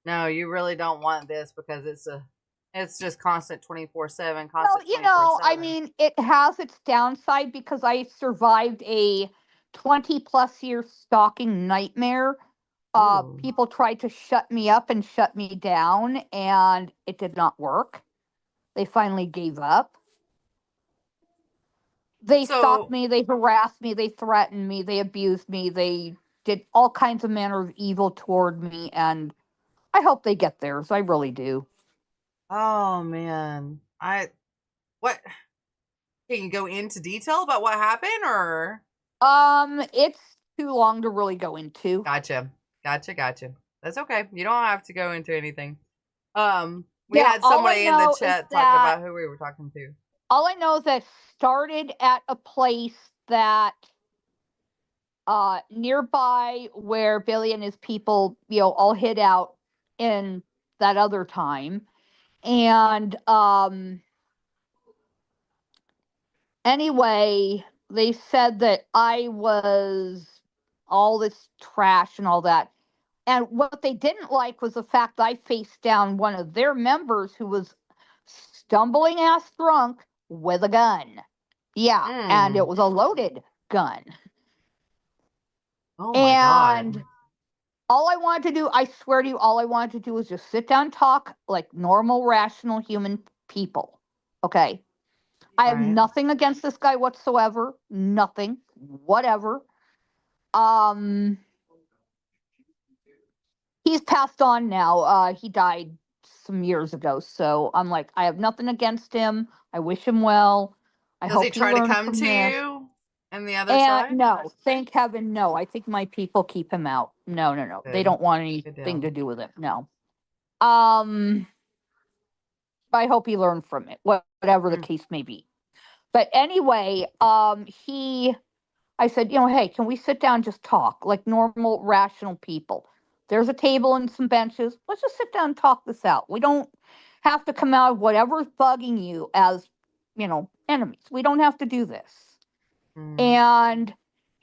Speaker 6: no, you really don't want this because it's just constant 24/7,
Speaker 7: Well,
Speaker 6: constant 24/7."
Speaker 7: I mean, it has its downside because I survived a 20 plus year stalking nightmare.
Speaker 6: Oh,
Speaker 7: People tried to shut me up and shut me down, and it did not work. They finally gave up. They stalked
Speaker 6: so
Speaker 7: me, they harassed me, they threatened me, they abused me, they did all kinds of manner of evil toward me, and I hope they get theirs. I really do.
Speaker 6: oh man, I what can you go into detail about what happened or?
Speaker 7: It's too long to really go into.
Speaker 6: Gotcha. Gotcha. That's okay. You don't have to go into anything. We
Speaker 7: Yeah,
Speaker 6: had somebody in the chat talking about who we were talking to.
Speaker 7: all I know is that started at a place that nearby where Billy and his people, all hid out in that other time. And anyway, they said that I was all this trash and all that. And what they didn't like was the fact that I faced down one of their members who was stumbling ass drunk with a gun. Yeah, and it
Speaker 6: Mm.
Speaker 7: was a loaded gun.
Speaker 6: Oh my god.
Speaker 7: And all I wanted to do, I swear to you, all I wanted to do was just sit down and talk like normal, rational human people. Okay. I have
Speaker 6: Right.
Speaker 7: nothing against this guy whatsoever. Nothing. Whatever. Um, he's passed on now. He died some years ago. So I'm like, I have nothing against him. I wish him well. I
Speaker 6: Does he
Speaker 7: hope he
Speaker 6: try to
Speaker 7: learned
Speaker 6: come
Speaker 7: from
Speaker 6: to
Speaker 7: this.
Speaker 6: you and the other
Speaker 7: And
Speaker 6: side?
Speaker 7: no, thank heaven, no. I think my people keep him out. No, no, no. They
Speaker 6: Good.
Speaker 7: don't want
Speaker 6: Good
Speaker 7: anything
Speaker 6: deal.
Speaker 7: to do with it. No. Um, I hope he learned from it, whatever the
Speaker 6: Mm.
Speaker 7: case may be. But anyway, I said, hey, can we sit down and just talk like normal, rational people? There's a table and some benches. Let's just sit down and talk this out. We don't have to come out of whatever's bugging you as, enemies. We don't have to do this.
Speaker 6: Mm.
Speaker 7: And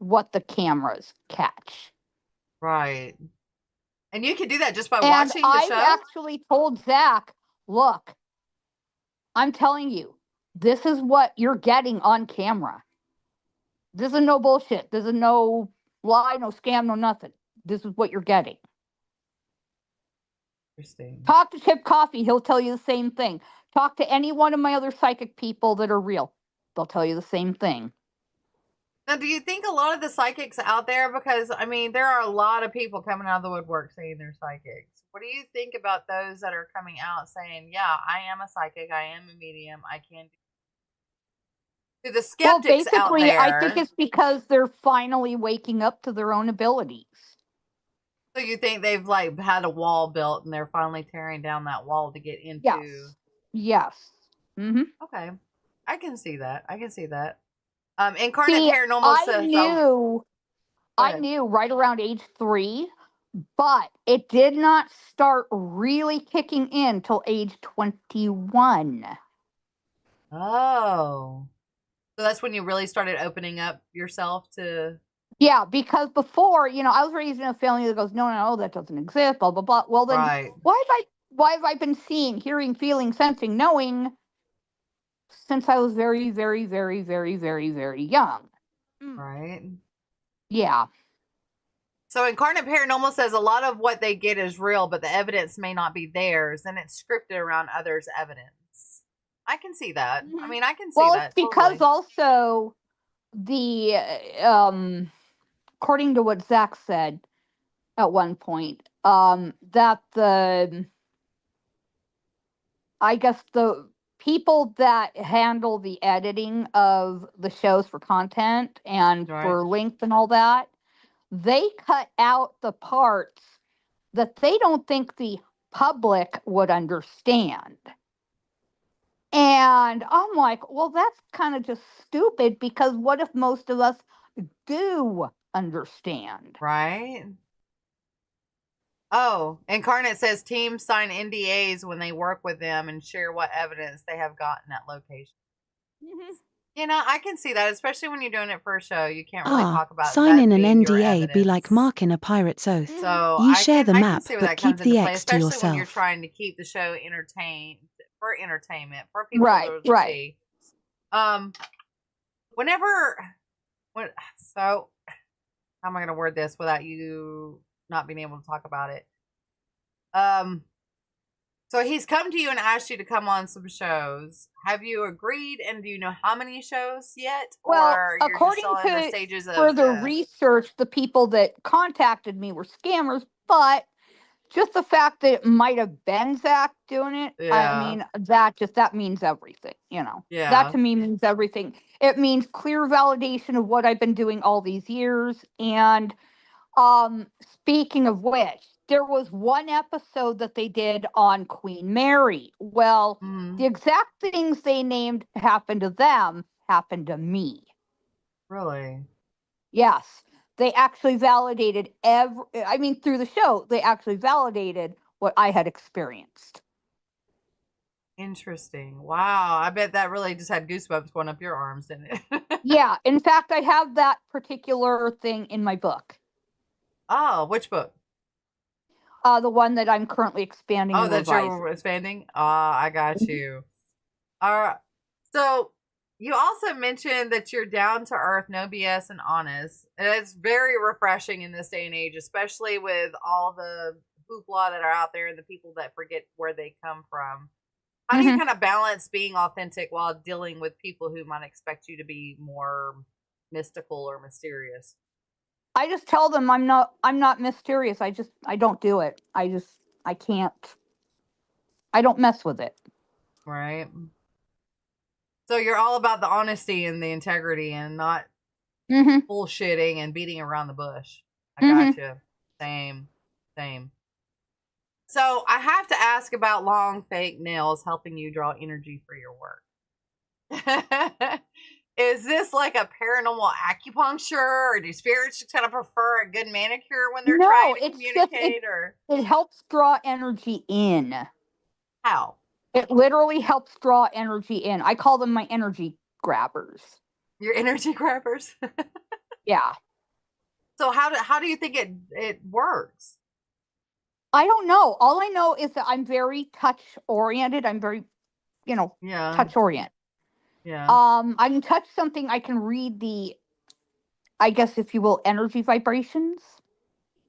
Speaker 7: what the cameras catch.
Speaker 6: Right. And you can do that just by
Speaker 7: And
Speaker 6: watching the
Speaker 7: I've
Speaker 6: show?
Speaker 7: actually told Zach, look, I'm telling you, this is what you're getting on camera. This is no bullshit. This is no lie, no scam, no nothing. This is what you're getting.
Speaker 6: Interesting.
Speaker 7: Talk to Chip Coffee. He'll tell you the same thing. Talk to any one of my other psychic people that are real. They'll tell you the same thing.
Speaker 6: Now, do you think a lot of the psychics out there, because, I mean, there are a lot of people coming out of the woodwork saying they're psychics. What do you think about those that are coming out saying, yeah, I am a psychic, I am a medium, I can do the skeptics out
Speaker 7: basically,
Speaker 6: there?
Speaker 7: I think it's because they're finally waking up to their own abilities.
Speaker 6: So you think they've like had a wall built and they're finally tearing down that wall to get into?
Speaker 7: Yes. Yes. Mm-hmm.
Speaker 6: Okay, I can see that. I can see that. Incarnate
Speaker 7: See,
Speaker 6: Paranormal says,
Speaker 7: I knew right around age 3, but it did not start really kicking in till age 21.
Speaker 6: oh, so that's when you really started opening up yourself to.
Speaker 7: Yeah, because before, I was raised in a family that goes, no, that doesn't exist, blah, blah, blah. Well, then
Speaker 6: Right.
Speaker 7: why have I been seeing, hearing, feeling, sensing, knowing since I was very, very, very, very, very, very young?
Speaker 6: Right.
Speaker 7: Yeah.
Speaker 6: So Incarnate Paranormal says a lot of what they get is real, but the evidence may not be theirs, and it's scripted around others' evidence. I can see that. I mean, I can see that.
Speaker 7: It's because
Speaker 6: totally.
Speaker 7: also the according to what Zach said at one point, that I guess the people that handle the editing of the shows for content and for length and all that, they cut out the parts that they don't think the public would understand. And I'm like, well, that's kind of just stupid, because what if most of us do understand?
Speaker 6: Right. Oh, Incarnate says teams sign NDAs when they work with them and share what evidence they have gotten at location.
Speaker 7: Mm-hmm.
Speaker 6: I can see that, especially when you're doing it for a show. You can't really talk about
Speaker 8: signing an
Speaker 6: being your
Speaker 8: NDA be like
Speaker 6: evidence.
Speaker 8: marking a pirate's oath.
Speaker 6: So
Speaker 8: You share the
Speaker 6: I
Speaker 8: map,
Speaker 6: can see where
Speaker 8: but
Speaker 6: that
Speaker 8: keep
Speaker 6: comes
Speaker 8: the
Speaker 6: into play,
Speaker 8: X to
Speaker 6: especially when you're
Speaker 8: yourself.
Speaker 6: trying to keep the show entertained for entertainment for people to see. So how am I going to word this without you not being able to talk about it? So he's come to you and asked you to come on some shows. Have you agreed, and do you know how many shows yet?
Speaker 7: Well,
Speaker 6: or you're
Speaker 7: according
Speaker 6: just still in the
Speaker 7: to
Speaker 6: stages of
Speaker 7: further research, the people that contacted me were scammers, but just the fact that it might have been Zach doing it, I mean, that means everything, That to me means everything. It means clear validation of what I've been doing all these years. And speaking of which, there was one episode that they did on Queen Mary. Well, the exact things they named happened to them happened to me.
Speaker 6: Really?
Speaker 7: Yes. They actually validated through the show, they actually validated what I had experienced.
Speaker 6: Interesting. Wow. I bet that really just had goosebumps going up your arms, didn't it?
Speaker 7: Yeah. In fact, I have that particular thing in my book.
Speaker 6: Oh, which book?
Speaker 7: The one that I'm currently expanding.
Speaker 6: Oh, that you're expanding? I got you. All right. So you also mentioned that you're down to earth, no BS, and honest. And it's very refreshing in this day and age, especially with all the hoopla that are out there and the people that forget where they come from. How do you kind of balance being authentic while dealing with people who might expect you to be more mystical or mysterious?
Speaker 7: I just tell them I'm not mysterious. I don't do it. I can't. I don't mess with it.
Speaker 6: Right. So you're all about the honesty and the integrity and not bullshitting and beating around the bush. I gotcha. Same. So I have to ask about long fake nails helping you draw energy for your work. Is this like a paranormal acupuncture, or do spirits kind of prefer a good manicure when they're trying to communicate?
Speaker 7: It helps draw energy in.
Speaker 6: How?
Speaker 7: It literally helps draw energy in. I call them my energy grabbers.
Speaker 6: Your energy grabbers?
Speaker 7: Yeah.
Speaker 6: So how do you think it works?
Speaker 7: I don't know. All I know is that I'm very touch oriented. I'm very,
Speaker 6: Yeah.
Speaker 7: touch oriented.
Speaker 6: Yeah.
Speaker 7: I can touch something. I can read the, I guess, if you will, energy vibrations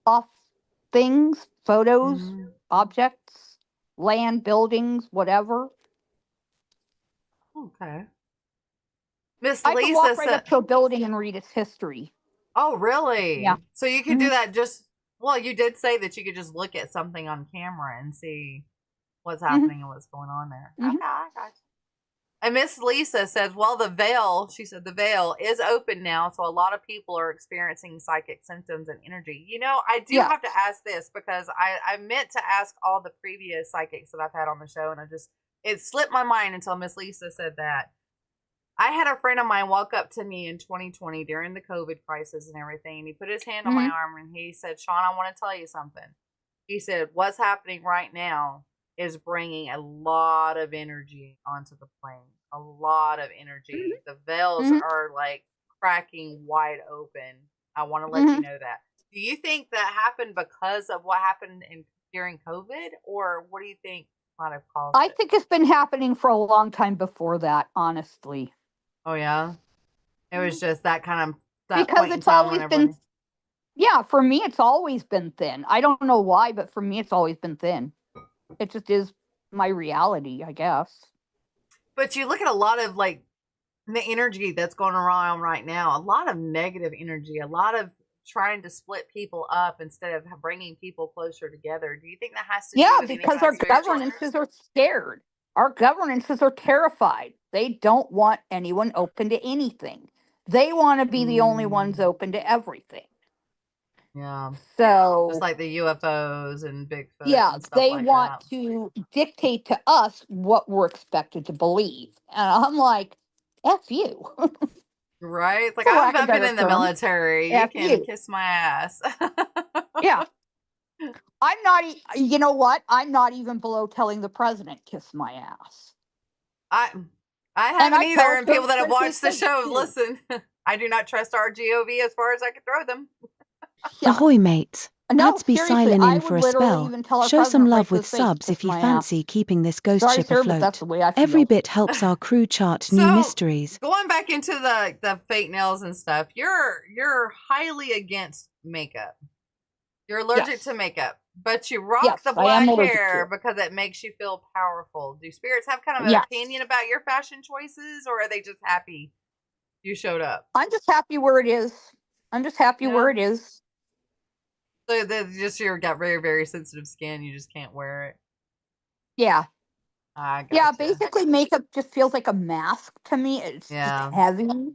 Speaker 7: off things, photos,
Speaker 6: Mhm.
Speaker 7: objects, land, buildings, whatever.
Speaker 6: Okay. Miss
Speaker 7: I can
Speaker 6: Lisa
Speaker 7: walk right
Speaker 6: said,
Speaker 7: up to a building and read its history.
Speaker 6: "Oh,
Speaker 7: Yeah.
Speaker 6: really? So you could
Speaker 7: hmm
Speaker 6: do that just well, you did say that you could just look at something on camera and see what's
Speaker 7: hmm
Speaker 6: happening and what's going on there."
Speaker 7: hmm
Speaker 6: Okay, I got you. And Miss Lisa says, well, she said the veil is open now, so a lot of people are experiencing psychic symptoms and energy. I do
Speaker 7: Yeah.
Speaker 6: have to ask this because I meant to ask all the previous psychics that I've had on the show, and it slipped my mind until Miss Lisa said that. I had a friend of mine walk up to me in 2020 during the COVID crisis and everything, and he put his hand on my
Speaker 7: hmm
Speaker 6: arm and he said, Sean, I want to tell you something. He said, what's happening right now is bringing a lot of energy onto the plane. A lot of energy. The veils
Speaker 7: hmm
Speaker 6: are like cracking wide open. I want to let you
Speaker 7: hmm
Speaker 6: know that. Do you think that happened because of what happened during COVID, or what do you think might have caused
Speaker 7: I
Speaker 6: it?
Speaker 7: think it's been happening for a long time before that, honestly.
Speaker 6: Oh yeah, it was just that
Speaker 7: Because
Speaker 6: point in
Speaker 7: it's
Speaker 6: time
Speaker 7: always been,
Speaker 6: whenever.
Speaker 7: yeah, for me, it's always been thin. I don't know why, but for me, it's always been thin. It just is my reality, I guess.
Speaker 6: But you look at a lot of like the energy that's going around right now, a lot of negative energy, a lot of trying to split people up instead of bringing people closer together. Do you think that has to do
Speaker 7: Yeah,
Speaker 6: with any
Speaker 7: because
Speaker 6: kind of
Speaker 7: our
Speaker 6: spiritual energy?
Speaker 7: governances are scared. Our governances are terrified. They don't want anyone open to anything. They want to be the only ones
Speaker 6: Mm,
Speaker 7: open to everything.
Speaker 6: yeah, just
Speaker 7: So,
Speaker 6: like the UFOs and Bigfoot
Speaker 7: yeah,
Speaker 6: and stuff
Speaker 7: they
Speaker 6: like
Speaker 7: want
Speaker 6: that.
Speaker 7: to dictate to us what we're expected to believe. And I'm like, F you,
Speaker 6: Right? It's like
Speaker 7: for lack of
Speaker 6: I've been
Speaker 7: better
Speaker 6: in the
Speaker 7: term.
Speaker 6: military. You
Speaker 7: F
Speaker 6: can
Speaker 7: you.
Speaker 6: kiss my ass.
Speaker 7: Yeah. I'm not, you know what? I'm not even below telling the president, kiss my ass.
Speaker 6: I I
Speaker 7: And
Speaker 6: haven't
Speaker 7: I
Speaker 6: either,
Speaker 7: tell
Speaker 6: and people that have
Speaker 7: certain
Speaker 6: watched the
Speaker 7: things
Speaker 6: show
Speaker 7: too.
Speaker 6: listen. I do not trust our GOV as far as I can throw them.
Speaker 7: Yeah.
Speaker 8: Ahoy mates.
Speaker 7: No,
Speaker 8: Ads be
Speaker 7: seriously,
Speaker 8: silent
Speaker 7: I
Speaker 8: in
Speaker 7: would
Speaker 8: for a
Speaker 7: literally
Speaker 8: spell.
Speaker 7: even tell our
Speaker 8: Show some
Speaker 7: president right
Speaker 8: love
Speaker 7: to
Speaker 8: with
Speaker 7: his face,
Speaker 8: subs
Speaker 7: kiss
Speaker 8: if you
Speaker 7: my ass.
Speaker 8: fancy keeping this ghost
Speaker 7: Sorry,
Speaker 8: ship
Speaker 7: sir, but that's
Speaker 8: afloat.
Speaker 7: the way I
Speaker 8: Every
Speaker 7: feel.
Speaker 8: bit helps our crew chart new
Speaker 6: So
Speaker 8: mysteries.
Speaker 6: going back into the fake nails and stuff, you're highly against makeup. You're allergic to
Speaker 7: Yes.
Speaker 6: makeup, but you rock
Speaker 7: Yes,
Speaker 6: the
Speaker 7: I am
Speaker 6: black
Speaker 7: allergic to
Speaker 6: hair
Speaker 7: it.
Speaker 6: because it makes you feel powerful. Do spirits have kind of an
Speaker 7: Yes.
Speaker 6: opinion about your fashion choices, or are they just happy you showed up?
Speaker 7: I'm just happy where it is. I'm just happy
Speaker 6: Yeah.
Speaker 7: where it is.
Speaker 6: So you're got very, very sensitive skin. You just can't wear it.
Speaker 7: Yeah.
Speaker 6: I
Speaker 7: Yeah,
Speaker 6: gotcha.
Speaker 7: basically makeup just feels like a mask to me. It's just
Speaker 6: Yeah.
Speaker 7: heavy.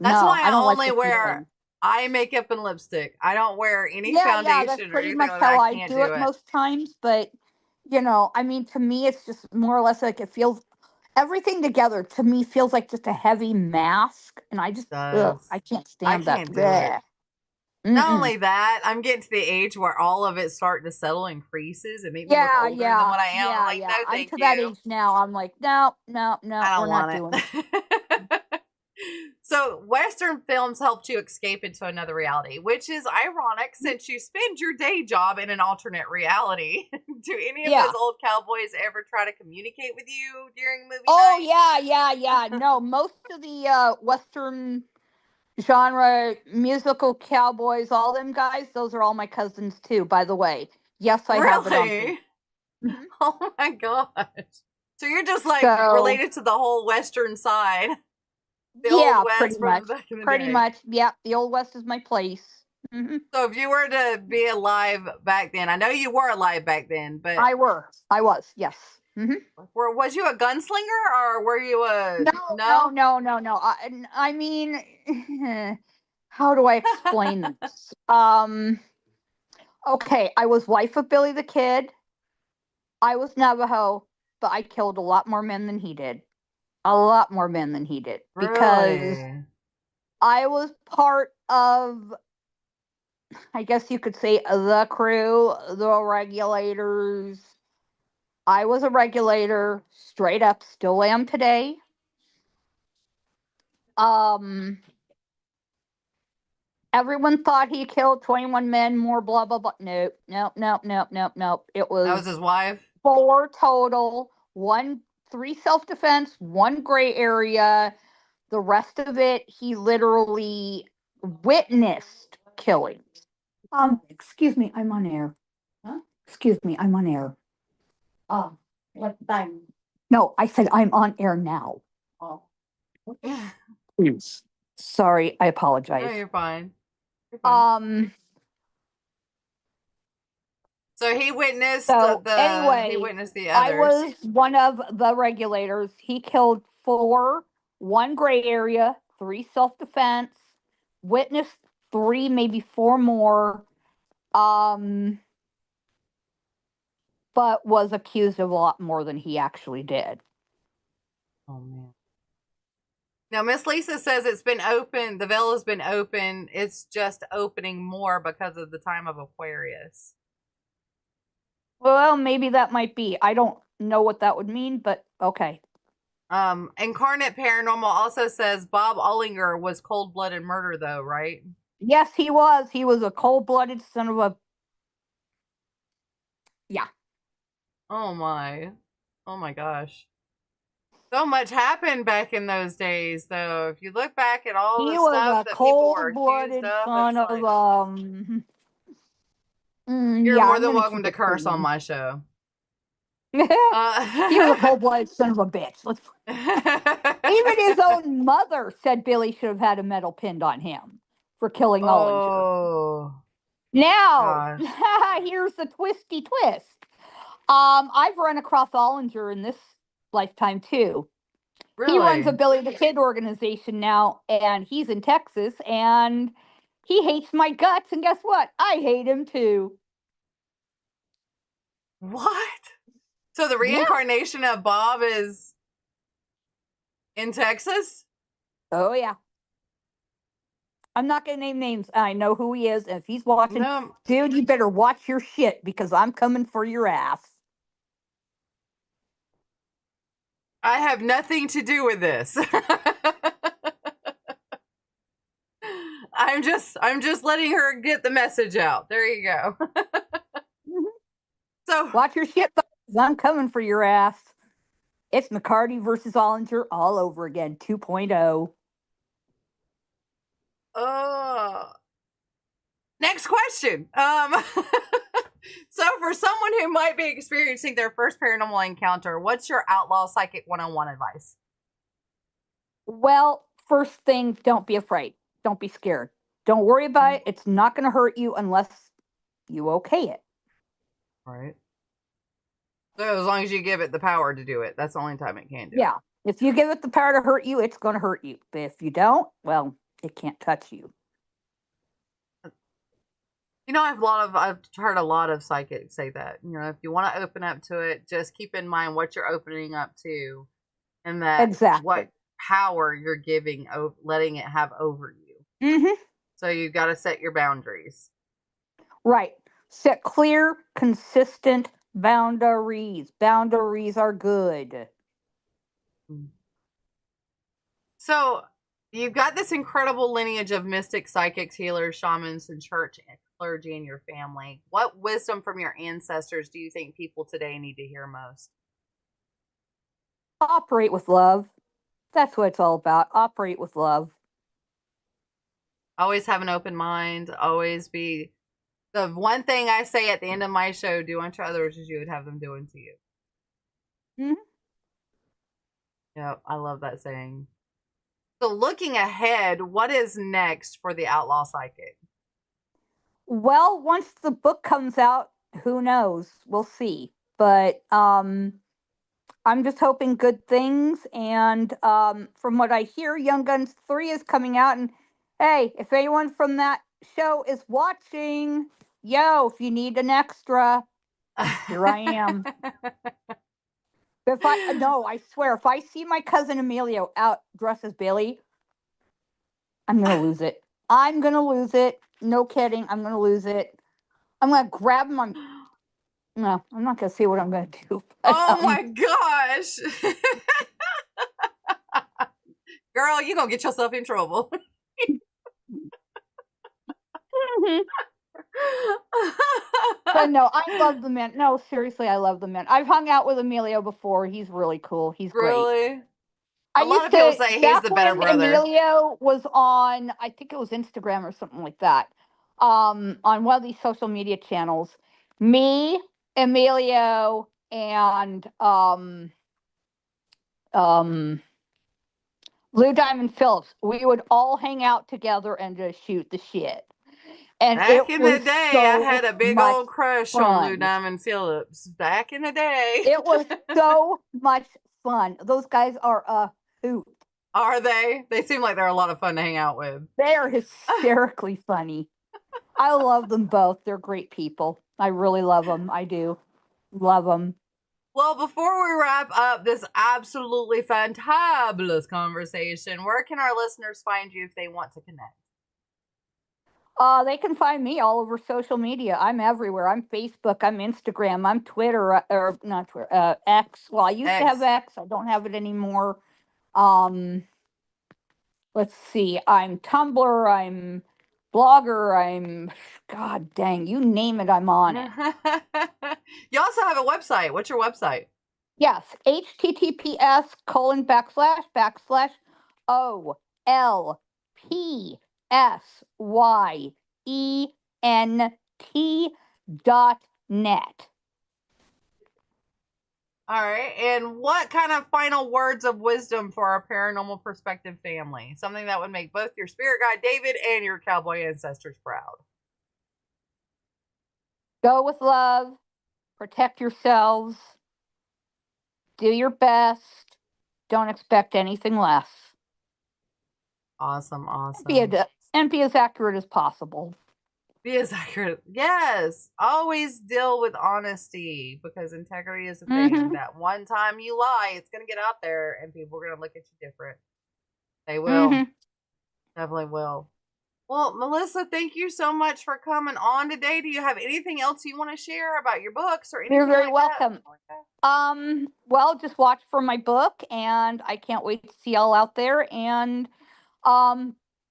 Speaker 6: That's
Speaker 7: No,
Speaker 6: why
Speaker 7: I don't
Speaker 6: I
Speaker 7: like
Speaker 6: only
Speaker 7: the
Speaker 6: wear
Speaker 7: feeling.
Speaker 6: eye makeup and lipstick. I don't wear any
Speaker 7: Yeah, that's
Speaker 6: foundation or
Speaker 7: pretty
Speaker 6: anything
Speaker 7: much
Speaker 6: like that.
Speaker 7: how
Speaker 6: I
Speaker 7: I
Speaker 6: can't
Speaker 7: do
Speaker 6: do
Speaker 7: it
Speaker 6: it.
Speaker 7: most times, but I mean, to me it's just more or less like it feels everything together to me feels like just a heavy mask and
Speaker 6: Does.
Speaker 7: I can't
Speaker 6: I
Speaker 7: stand that.
Speaker 6: can't do it.
Speaker 7: Bleh.
Speaker 6: Not
Speaker 7: Mm-mm.
Speaker 6: only that, I'm getting to the age where all of it's starting to settle and creases and make me look
Speaker 7: Yeah,
Speaker 6: older than
Speaker 7: yeah,
Speaker 6: what I am. I'm
Speaker 7: yeah,
Speaker 6: like, no,
Speaker 7: yeah. I'm
Speaker 6: thank
Speaker 7: to that
Speaker 6: you.
Speaker 7: age now. I'm like, no, no, no,
Speaker 6: I
Speaker 7: we're
Speaker 6: don't
Speaker 7: not
Speaker 6: want
Speaker 7: doing it.
Speaker 6: it. So, Western films helped you escape into another reality, which is ironic since you spend your day job in an alternate reality. Do any of those
Speaker 7: Yeah.
Speaker 6: old cowboys ever try to communicate with you during movie
Speaker 7: Oh
Speaker 6: night?
Speaker 7: yeah, yeah, yeah. No, most of the Western genre musical cowboys, all them guys, those are all my cousins too, by the way. Yes, I have it on tape.
Speaker 6: Really?
Speaker 7: Mhm.
Speaker 6: Oh my gosh. So you're just like
Speaker 7: So,
Speaker 6: related to the whole Western side, the old
Speaker 7: yeah,
Speaker 6: West
Speaker 7: pretty
Speaker 6: from
Speaker 7: much.
Speaker 6: back in the
Speaker 7: Pretty
Speaker 6: day.
Speaker 7: much. Yeah, the old west is my place. hmm
Speaker 6: So if you were to be alive back then, I know you were alive back then, but
Speaker 7: I was. Yes.
Speaker 6: was you a gunslinger or were you a
Speaker 7: No, no,
Speaker 6: no?
Speaker 7: no, no, no. I mean, how do I explain this? Okay, I was wife of Billy the Kid. I was Navajo, but I killed a lot more men than he did. A lot more men than he did because
Speaker 6: Really?
Speaker 7: I was part of, I guess you could say, the crew, the regulators. I was a regulator, straight up, still am today. Um, Everyone thought he killed 21 men, more blah, blah, blah. Nope, nope, nope, nope, nope, nope. It
Speaker 6: That was
Speaker 7: was
Speaker 6: his wife?
Speaker 7: 4 total, 3 self-defense, 1 gray area. The rest of it, he literally witnessed killing. Excuse me, I'm on air. Huh? Excuse me, I'm on air. Oh, what time? No, I said I'm on air now. Oh. Please. Sorry, I
Speaker 6: No,
Speaker 7: apologize.
Speaker 6: you're fine. You're fine. So he witnessed
Speaker 7: So
Speaker 6: he
Speaker 7: anyway,
Speaker 6: witnessed the
Speaker 7: I
Speaker 6: others.
Speaker 7: was one of the regulators. He killed 4, 1 gray area, 3 self-defense, witnessed 3, maybe 4 more. But was accused of a lot more than he actually did.
Speaker 6: Oh man. Now Miss Lisa says it's been open, the veil has been open. It's just opening more because of the time of Aquarius.
Speaker 7: Well, maybe that might be. I don't know what that would mean, but okay.
Speaker 6: Incarnate Paranormal also says Bob Ollinger was cold-blooded murder though, right?
Speaker 7: Yes, he was. He was a cold-blooded son of a. Yeah.
Speaker 6: Oh my gosh. So much happened back in those days, though. If you look back at all
Speaker 7: He
Speaker 6: the
Speaker 7: was
Speaker 6: stuff
Speaker 7: a
Speaker 6: that people were accused
Speaker 7: cold-blooded
Speaker 6: of,
Speaker 7: son
Speaker 6: it's
Speaker 7: of
Speaker 6: like, you're
Speaker 7: yeah,
Speaker 6: more
Speaker 7: I'm
Speaker 6: than
Speaker 7: gonna
Speaker 6: welcome
Speaker 7: keep
Speaker 6: to
Speaker 7: it
Speaker 6: curse on
Speaker 7: clean.
Speaker 6: my show.
Speaker 7: He was a cold-blooded son of a bitch. Even his own mother said Billy should have had a medal pinned on him for killing Ollinger.
Speaker 6: Oh,
Speaker 7: Now,
Speaker 6: gosh.
Speaker 7: here's the twisty twist. I've run across Ollinger in this lifetime too. He runs a
Speaker 6: Really?
Speaker 7: Billy the Kid organization now, and he's in Texas, and he hates my guts. And guess what? I hate him too.
Speaker 6: What? So the
Speaker 7: Yeah.
Speaker 6: reincarnation of Bob is in Texas?
Speaker 7: Oh yeah. I'm not gonna name names. I know who he is, and if he's watching,
Speaker 6: No,
Speaker 7: dude, you better watch your shit because I'm coming for your ass.
Speaker 6: I have nothing to do with this. I'm just letting her get the message out. There you go. So
Speaker 7: Watch your shit, because I'm coming for your ass. It's McCarty versus Ollinger all over again, 2.0.
Speaker 6: Next question. So for someone who might be experiencing their first paranormal encounter, what's your Outlaw Psychic 101 advice?
Speaker 7: Well, first thing, don't be afraid. Don't be scared. Don't worry about it. It's not going to hurt you unless you okay it.
Speaker 6: Right. So as long as you give it the power to do it, that's the only time it can do it.
Speaker 7: Yeah. If you give it the power to hurt you, it's going to hurt you. But if you don't, well, it can't touch you.
Speaker 6: You know, I've heard a lot of psychics say that. You know, if you want to open up to it, just keep in mind what you're opening up to, and that
Speaker 7: Exactly.
Speaker 6: what power you're giving, letting it have over you.
Speaker 7: Mm-hmm.
Speaker 6: So you've got to set your boundaries.
Speaker 7: Right. Set clear, consistent boundaries. Boundaries are good.
Speaker 6: So you've got this incredible lineage of mystics, psychics, healers, shamans, and church and clergy in your family. What wisdom from your ancestors do you think people today need to hear most?
Speaker 7: Operate with love. That's what it's all about. Operate with love.
Speaker 6: Always have an open mind. Always be the one thing I say at the end of my show: do unto others as you would have them do unto you.
Speaker 7: Mm-hmm.
Speaker 6: Yep, I love that saying. So looking ahead, what is next for the Outlaw Psychic?
Speaker 7: Well, once the book comes out, who knows? We'll see. But I'm just hoping good things. And from what I hear, Young Guns 3 is coming out. And hey, if anyone from that show is watching, yo, if you need an extra, here I am. I swear, if I see my cousin Emilio out dressed as Billy, I'm going to lose it. I'm going to lose it. No kidding. I'm going to lose it. I'm going to grab him. No, I'm not going to see what I'm going to do. But,
Speaker 6: oh my gosh. Girl, you're going to get yourself in trouble.
Speaker 7: But no, I love the man. No, seriously, I love the man. I've hung out with Emilio before. He's really cool. He's great.
Speaker 6: Really?
Speaker 7: I
Speaker 6: A lot
Speaker 7: used
Speaker 6: of people
Speaker 7: to
Speaker 6: say he's
Speaker 7: back
Speaker 6: the better
Speaker 7: when
Speaker 6: brother.
Speaker 7: Emilio was on, I think it was Instagram or something like that. On one of these social media channels. Me, Emilio, and Lou Diamond Phillips, we would all hang out together and just shoot the shit. And
Speaker 6: Back
Speaker 7: it
Speaker 6: in
Speaker 7: was
Speaker 6: the day, I
Speaker 7: so
Speaker 6: had a big
Speaker 7: much
Speaker 6: old crush on Lou
Speaker 7: fun.
Speaker 6: Diamond Phillips. Back in the day.
Speaker 7: It was so much fun. Those guys are a hoot.
Speaker 6: Are they? They seem like they're a lot of fun to hang out with.
Speaker 7: They are hysterically funny. I love them both. They're great people. I really love them. I do. Love them.
Speaker 6: Well, before we wrap up this absolutely fantabulous conversation, where can our listeners find you if they want to connect?
Speaker 7: They can find me all over social media. I'm everywhere. I'm Facebook. I'm Instagram. I'm Twitter. Or not Twitter. X. Well, I used to have X. I don't have it anymore. Let's see. I'm Tumblr. I'm Blogger. I'm God dang. You name it. I'm on it.
Speaker 6: You also have a website. What's your website?
Speaker 7: Yes. https://OLPSYENT.net.
Speaker 6: All right. And what kind of final words of wisdom for our paranormal perspective family? Something that would make both your spirit guide David and your cowboy ancestors proud.
Speaker 7: Go with love. Protect yourselves. Do your best. Don't expect anything less.
Speaker 6: Awesome.
Speaker 7: And be as accurate as possible.
Speaker 6: Be as accurate. Yes. Always deal with honesty, because integrity is the thing. That one time you lie, it's going to get out there and people are going to look at you different. They will. Definitely will. Well, Melissa, thank you so much for coming on today. Do you have anything else you want to share about your books or anything?
Speaker 7: You're very
Speaker 6: like
Speaker 7: welcome.
Speaker 6: That?
Speaker 7: Well, just watch for my book, and I can't wait to see y'all out there. And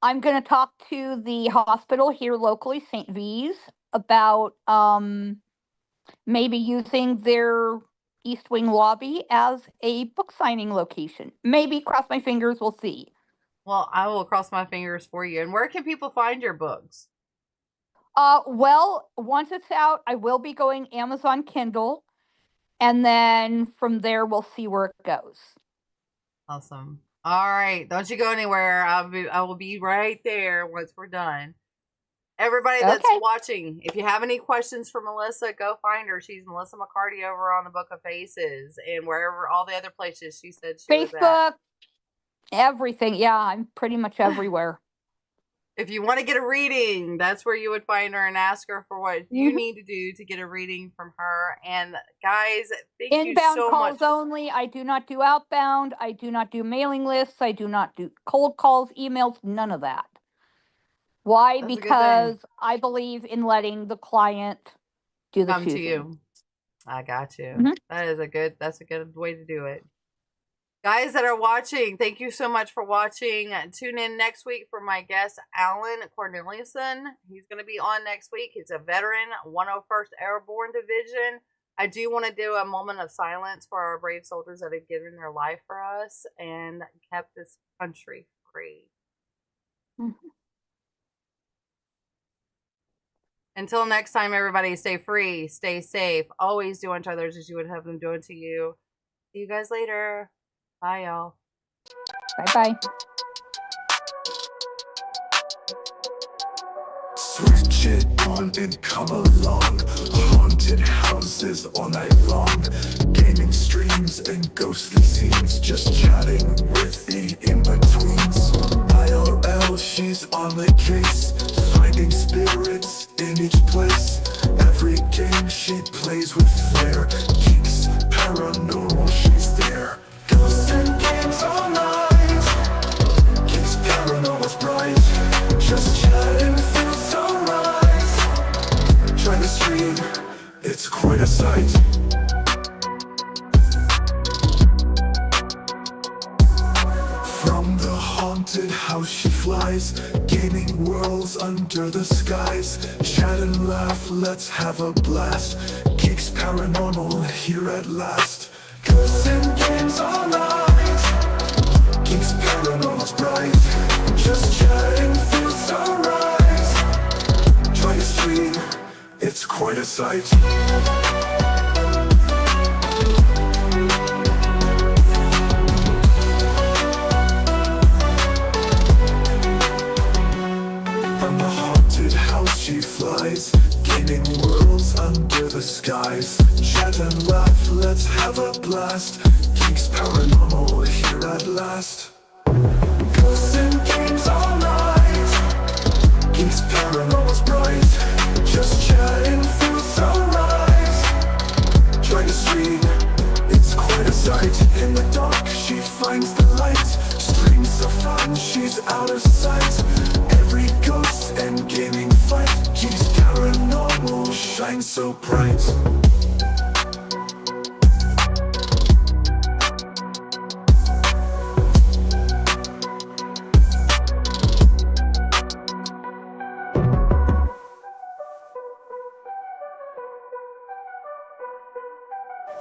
Speaker 7: I'm going to talk to the hospital here locally, St. V's, about maybe using their East Wing lobby as a book signing location. Maybe, cross my fingers, we'll see.
Speaker 6: Well, I will cross my fingers for you. And where can people find your books?
Speaker 7: Well, once it's out, I will be going Amazon Kindle, and then from there we'll see where it goes.
Speaker 6: Awesome. All right, don't you go anywhere. I will be right there once we're done. Everybody that's watching, if you have any questions for Melissa, go find her. She's Melissa McCarty over on the Book of Faces and wherever all the other places she said she was at.
Speaker 7: Facebook, everything. Yeah, I'm pretty much everywhere.
Speaker 6: If you want to get a reading, that's where you would find her and ask her for what you need to do to get a reading from her. And guys, thank you so much.
Speaker 7: Inbound calls only. I do not do outbound. I do not do mailing lists. I do not do cold calls, emails, none of that. Why?
Speaker 6: That's
Speaker 7: because I believe in letting the client do the
Speaker 6: come
Speaker 7: choosing.
Speaker 6: to you. I got you. That's a good way to do it. Guys that are watching, thank you so much for watching. Tune in next week for my guest, Alan Corneliuson. He's going to be on next week. He's a veteran, 101st Airborne Division. I do want to do a moment of silence for our brave soldiers that have given their life for us and kept this country free. Until next time, everybody, stay free, stay safe, always do unto others as you would have them do unto you. See you guys later. Bye, y'all.
Speaker 7: Bye-bye.
Speaker 1: Switch it on and come along. Haunted houses all night long. Gaming streams and ghostly scenes. Just chatting with the in-betweens. IRL, she's on the case. Finding spirits in each place. Every game she plays with flair. G.E.E.K.S, paranormal, she's there. Ghosts and games all night. G.E.E.K.S paranormal's bright. Just chatting feels so right. Try to stream, it's quite a sight. From the haunted haunted house she flies, gaming worlds under the skies. Chat and laugh, let's have a blast. Geeks Paranormal here at last. Ghosts and games all night. Geeks Paranormal's bright. Just chatting through sunrise. Join the stream, it's quite a sight. She flies, gaming worlds under the skies. Chat and laugh, let's have a blast. Geeks Paranormal here at last. Ghosts and games all night. Geeks Paranormal's bright. Just chatting through sunrise. Join the stream, it's quite a sight. In the dark, she finds the light. Streams so fun, she's out of sight. Every ghost and gaming fight. Geeks Paranormal shines so bright.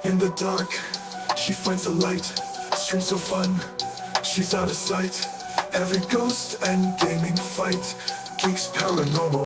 Speaker 1: In the dark, she finds the light. Streams so fun, she's out of sight. Every ghost and gaming fight. Geeks Paranormal